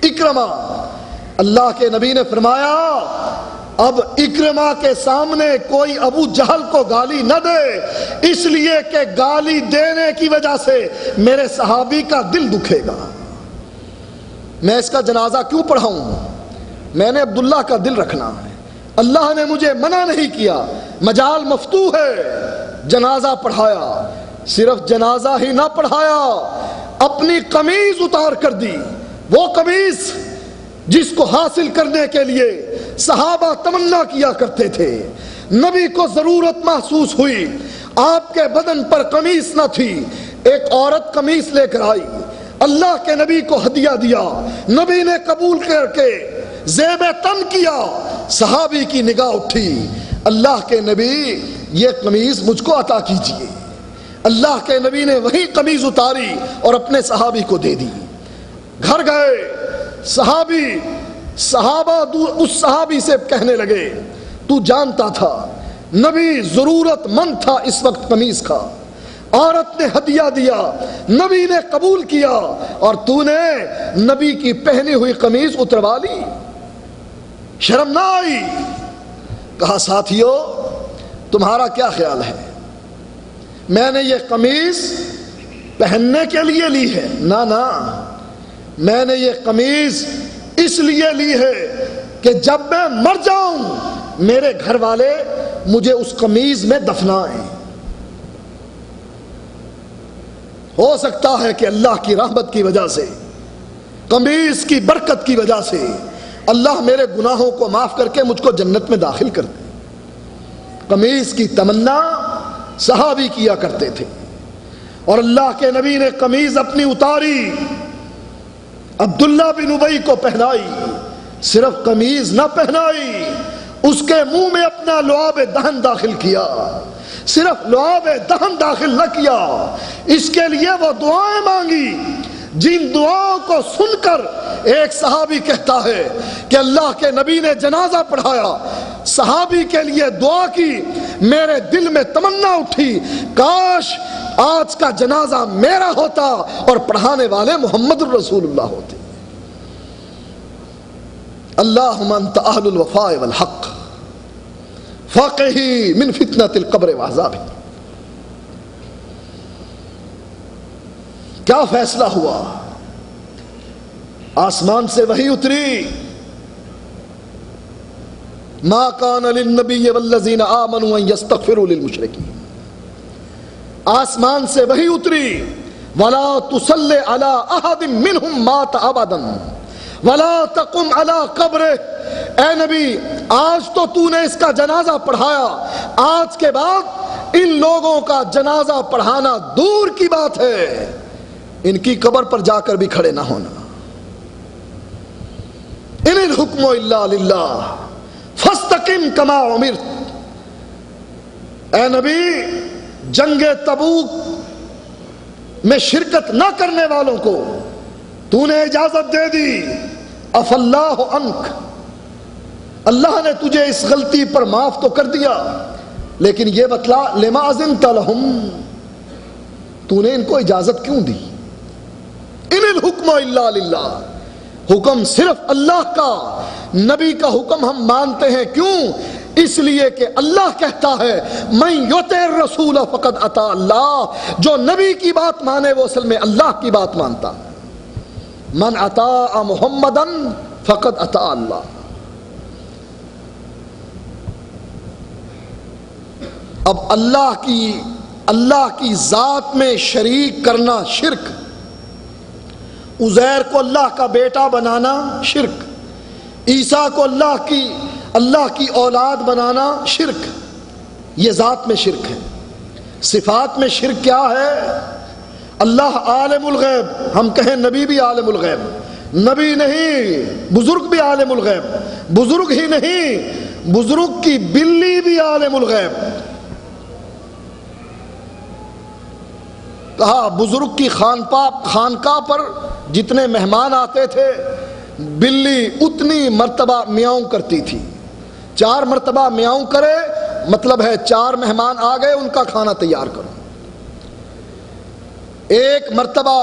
اکرمہ، اللہ کے نبی نے فرمایا اب اکرمہ کے سامنے کوئی ابو جہل کو گالی نہ دے، اس لیے کہ گالی دینے کی وجہ سے میرے صحابی کا دل دکھے گا۔ میں اس کا جنازہ کیوں پڑھاؤں؟ میں نے عبداللہ کا دل رکھنا ہے۔ اللہ نے مجھے منع نہیں کیا، مجال مفتوح ہے، جنازہ پڑھایا۔ صرف جنازہ ہی نہ پڑھایا، اپنی قمیض اتار کر دی، وہ قمیض جس کو حاصل کرنے کے لیے صحابہ تمنا کیا کرتے تھے۔ نبی کو ضرورت محسوس ہوئی، آپ کے بدن پر قمیص نہ تھی، ایک عورت قمیص لے کر آئی، اللہ کے نبی کو ہدیہ دیا، نبی نے قبول کر کے زیب تن کیا۔ صحابی کی نگاہ اٹھی، اللہ کے نبی یہ قمیص مجھ کو عطا کیجئے۔ اللہ کے نبی نے وہی قمیض اتاری اور اپنے صحابی کو دے دی. گھر گئے صحابہ اس صحابی سے کہنے لگے تو جانتا تھا نبی ضرورت مند تھا اس وقت قمیض کا, عورت نے ہدیہ دیا, نبی نے قبول کیا, اور تو نے نبی کی پہنی ہوئی قمیض اتروا لی, شرم نہ آئی؟ کہا ساتھیو تمہارا کیا خیال ہے, میں نے یہ قمیض پہننے کے لیے لی ہے؟ نہ, میں نے یہ قمیض اس لیے لی ہے کہ جب میں مر جاؤں میرے گھر والے مجھے اس قمیض میں دفنائیں. ہو سکتا ہے کہ اللہ کی رحمت کی وجہ سے, قمیض کی برکت کی وجہ سے اللہ میرے گناہوں کو معاف کر کے مجھ کو جنت میں داخل کر دے. قمیض کی تمنا صحابی کیا کرتے تھے, اور اللہ کے نبی نے قمیض اپنی اتاری, عبداللہ بن ابی کو پہنائی. صرف قمیض نہ پہنائی, اس کے منہ میں اپنا لعاب دہن داخل کیا. صرف لعاب دہن داخل نہ کیا, اس کے لیے وہ دعائیں مانگی جن دعاؤں کو سن کر ایک صحابی کہتا ہے کہ اللہ کے نبی نے جنازہ پڑھایا, صحابی کے لیے دعا کی, میرے دل میں تمنا اٹھی کاش آج کا جنازہ میرا ہوتا اور پڑھانے والے محمد الرسول اللہ ہوتے. اللہم انت اہل الوفاء والحق فاقہی من فتنۃ القبر وعذابہ. کیا فیصلہ ہوا؟ آسمان سے وحی اتری, ما کان للنبی والذین آمنوا ان یستغفروا للمشرکین. آسمان سے وحی اتری, ولا تصلی علی احد منہم مات ابدا ولا تقم علی قبرہ. اے نبی آج تو نے اس کا جنازہ پڑھایا, آج کے بعد ان لوگوں کا جنازہ پڑھانا دور کی بات ہے, ان کی قبر پر جا کر بھی کھڑے نہ ہونا. ان الحکم الا للہ فاستقم کما امرت. اے نبی جنگ تبوک میں شرکت نہ کرنے والوں کو تو نے اجازت دے دی, عفا اللہ عنک, اللہ نے تجھے اس غلطی پر معاف تو کر دیا, لیکن یہ بتلا لما اذنت لہم, تو نے ان کو اجازت کیوں دی؟ ان الحکم الا للہ, حکم صرف اللہ کا, نبی کا حکم ہم مانتے ہیں کیوں؟ اس لیے کہ اللہ کہتا ہے من یطع الرسول فقد اطاع اللہ, جو نبی کی بات مانے وہ اصل میں اللہ کی بات مانتا. من اطاع محمدا فقد اطاع اللہ. اب اللہ کی ذات میں شریک کرنا شرک, عزیر کو اللہ کا بیٹا بنانا شرک, عیسیٰ کو اللہ کی اولاد بنانا شرک, یہ ذات میں شرک ہے. صفات میں شرک کیا ہے؟ اللہ عالم الغیب, ہم کہیں نبی بھی عالم الغیب, نبی نہیں بزرگ بھی عالم الغیب, بزرگ ہی نہیں بزرگ کی بلی بھی عالم الغیب. کہا بزرگ کی خانقاہ پر جتنے مہمان آتے تھے بلی اتنی مرتبہ میاؤں کرتی تھی. 4 مرتبہ میاؤں کرے مطلب ہے 4 مہمان آ گئے ان کا کھانا تیار کرو. 1 مرتبہ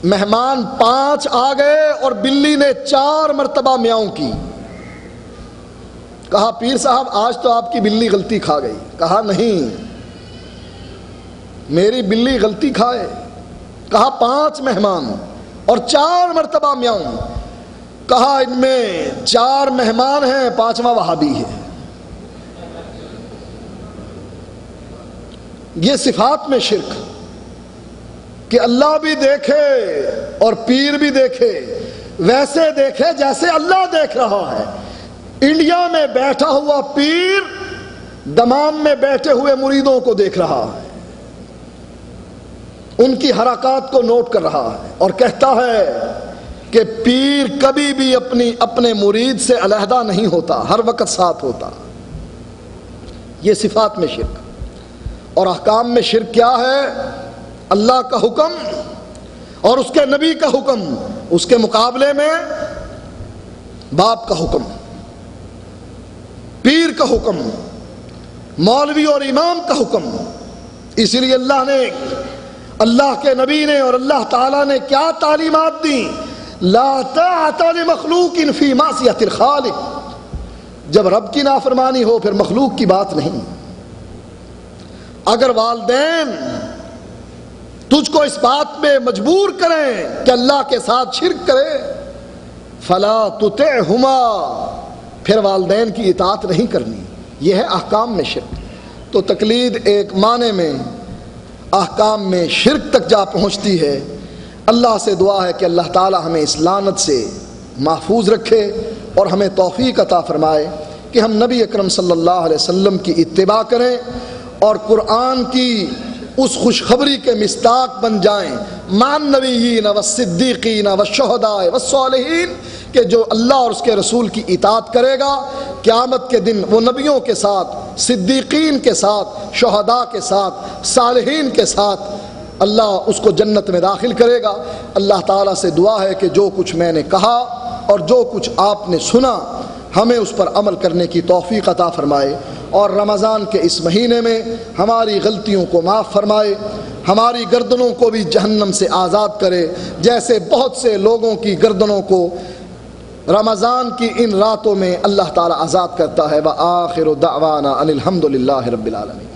مہمان 5 آ گئے اور بلی نے 4 مرتبہ میاؤں کی. کہا پیر صاحب آج تو آپ کی بلی غلطی کھا گئی. کہا نہیں میری بلی غلطی کھائے. کہا 5 مہمان اور 4 مرتبہ میاؤں. کہا ان میں 4 مہمان ہیں 5واں وہابی ہے. یہ صفات میں شرک کہ اللہ بھی دیکھے اور پیر بھی دیکھے, ویسے دیکھے جیسے اللہ دیکھ رہا ہے. انڈیا میں بیٹھا ہوا پیر دمام میں بیٹھے ہوئے مریدوں کو دیکھ رہا ہے, ان کی حرکات کو نوٹ کر رہا ہے اور کہتا ہے کہ پیر کبھی بھی اپنے مرید سے علیحدہ نہیں ہوتا, ہر وقت ساتھ ہوتا. یہ صفات میں شرک. اور احکام میں شرک کیا ہے؟ اللہ کا حکم اور اس کے نبی کا حکم، اس کے مقابلے میں باپ کا حکم، پیر کا حکم، مولوی اور امام کا حکم۔ اسی لیے اللہ کے نبی نے اور اللہ تعالیٰ نے کیا تعلیمات دی؟ لا طاعت لمخلوق فی معصیۃ الخالق۔ جب رب کی نافرمانی ہو پھر مخلوق کی بات نہیں۔ اگر والدین تجھ کو اس بات میں مجبور کریں کہ اللہ کے ساتھ شرک کرے، فلا تطعہما، پھر والدین کی اطاعت نہیں کرنی۔ یہ ہے احکام میں شرک۔ تو تقلید ایک معنی میں احکام میں شرک تک جا پہنچتی ہے۔ اللہ سے دعا ہے کہ اللہ تعالی ہمیں اس لعنت سے محفوظ رکھے اور ہمیں توفیق عطا فرمائے کہ ہم نبی اکرم صلی اللہ علیہ وسلم کی اتباع کریں اور قرآن کی اس خوشخبری کے مصداق بن جائیں، مع النبیین والصدیقین والشہداء والصالحین، کہ جو اللہ اور اس کے رسول کی اطاعت کرے گا قیامت کے دن وہ نبیوں کے ساتھ، صدیقین کے ساتھ، شہداء کے ساتھ، صالحین کے ساتھ اللہ اس کو جنت میں داخل کرے گا۔ اللہ تعالیٰ سے دعا ہے کہ جو کچھ میں نے کہا اور جو کچھ آپ نے سنا ہمیں اس پر عمل کرنے کی توفیق عطا فرمائے، اور رمضان کے اس مہینے میں ہماری غلطیوں کو معاف فرمائے، ہماری گردنوں کو بھی جہنم سے آزاد کرے، جیسے بہت سے لوگوں کی گردنوں کو رمضان کی ان راتوں میں اللہ تعالیٰ آزاد کرتا ہے۔ وآخر دعوانا ان الحمد للہ رب العالمین۔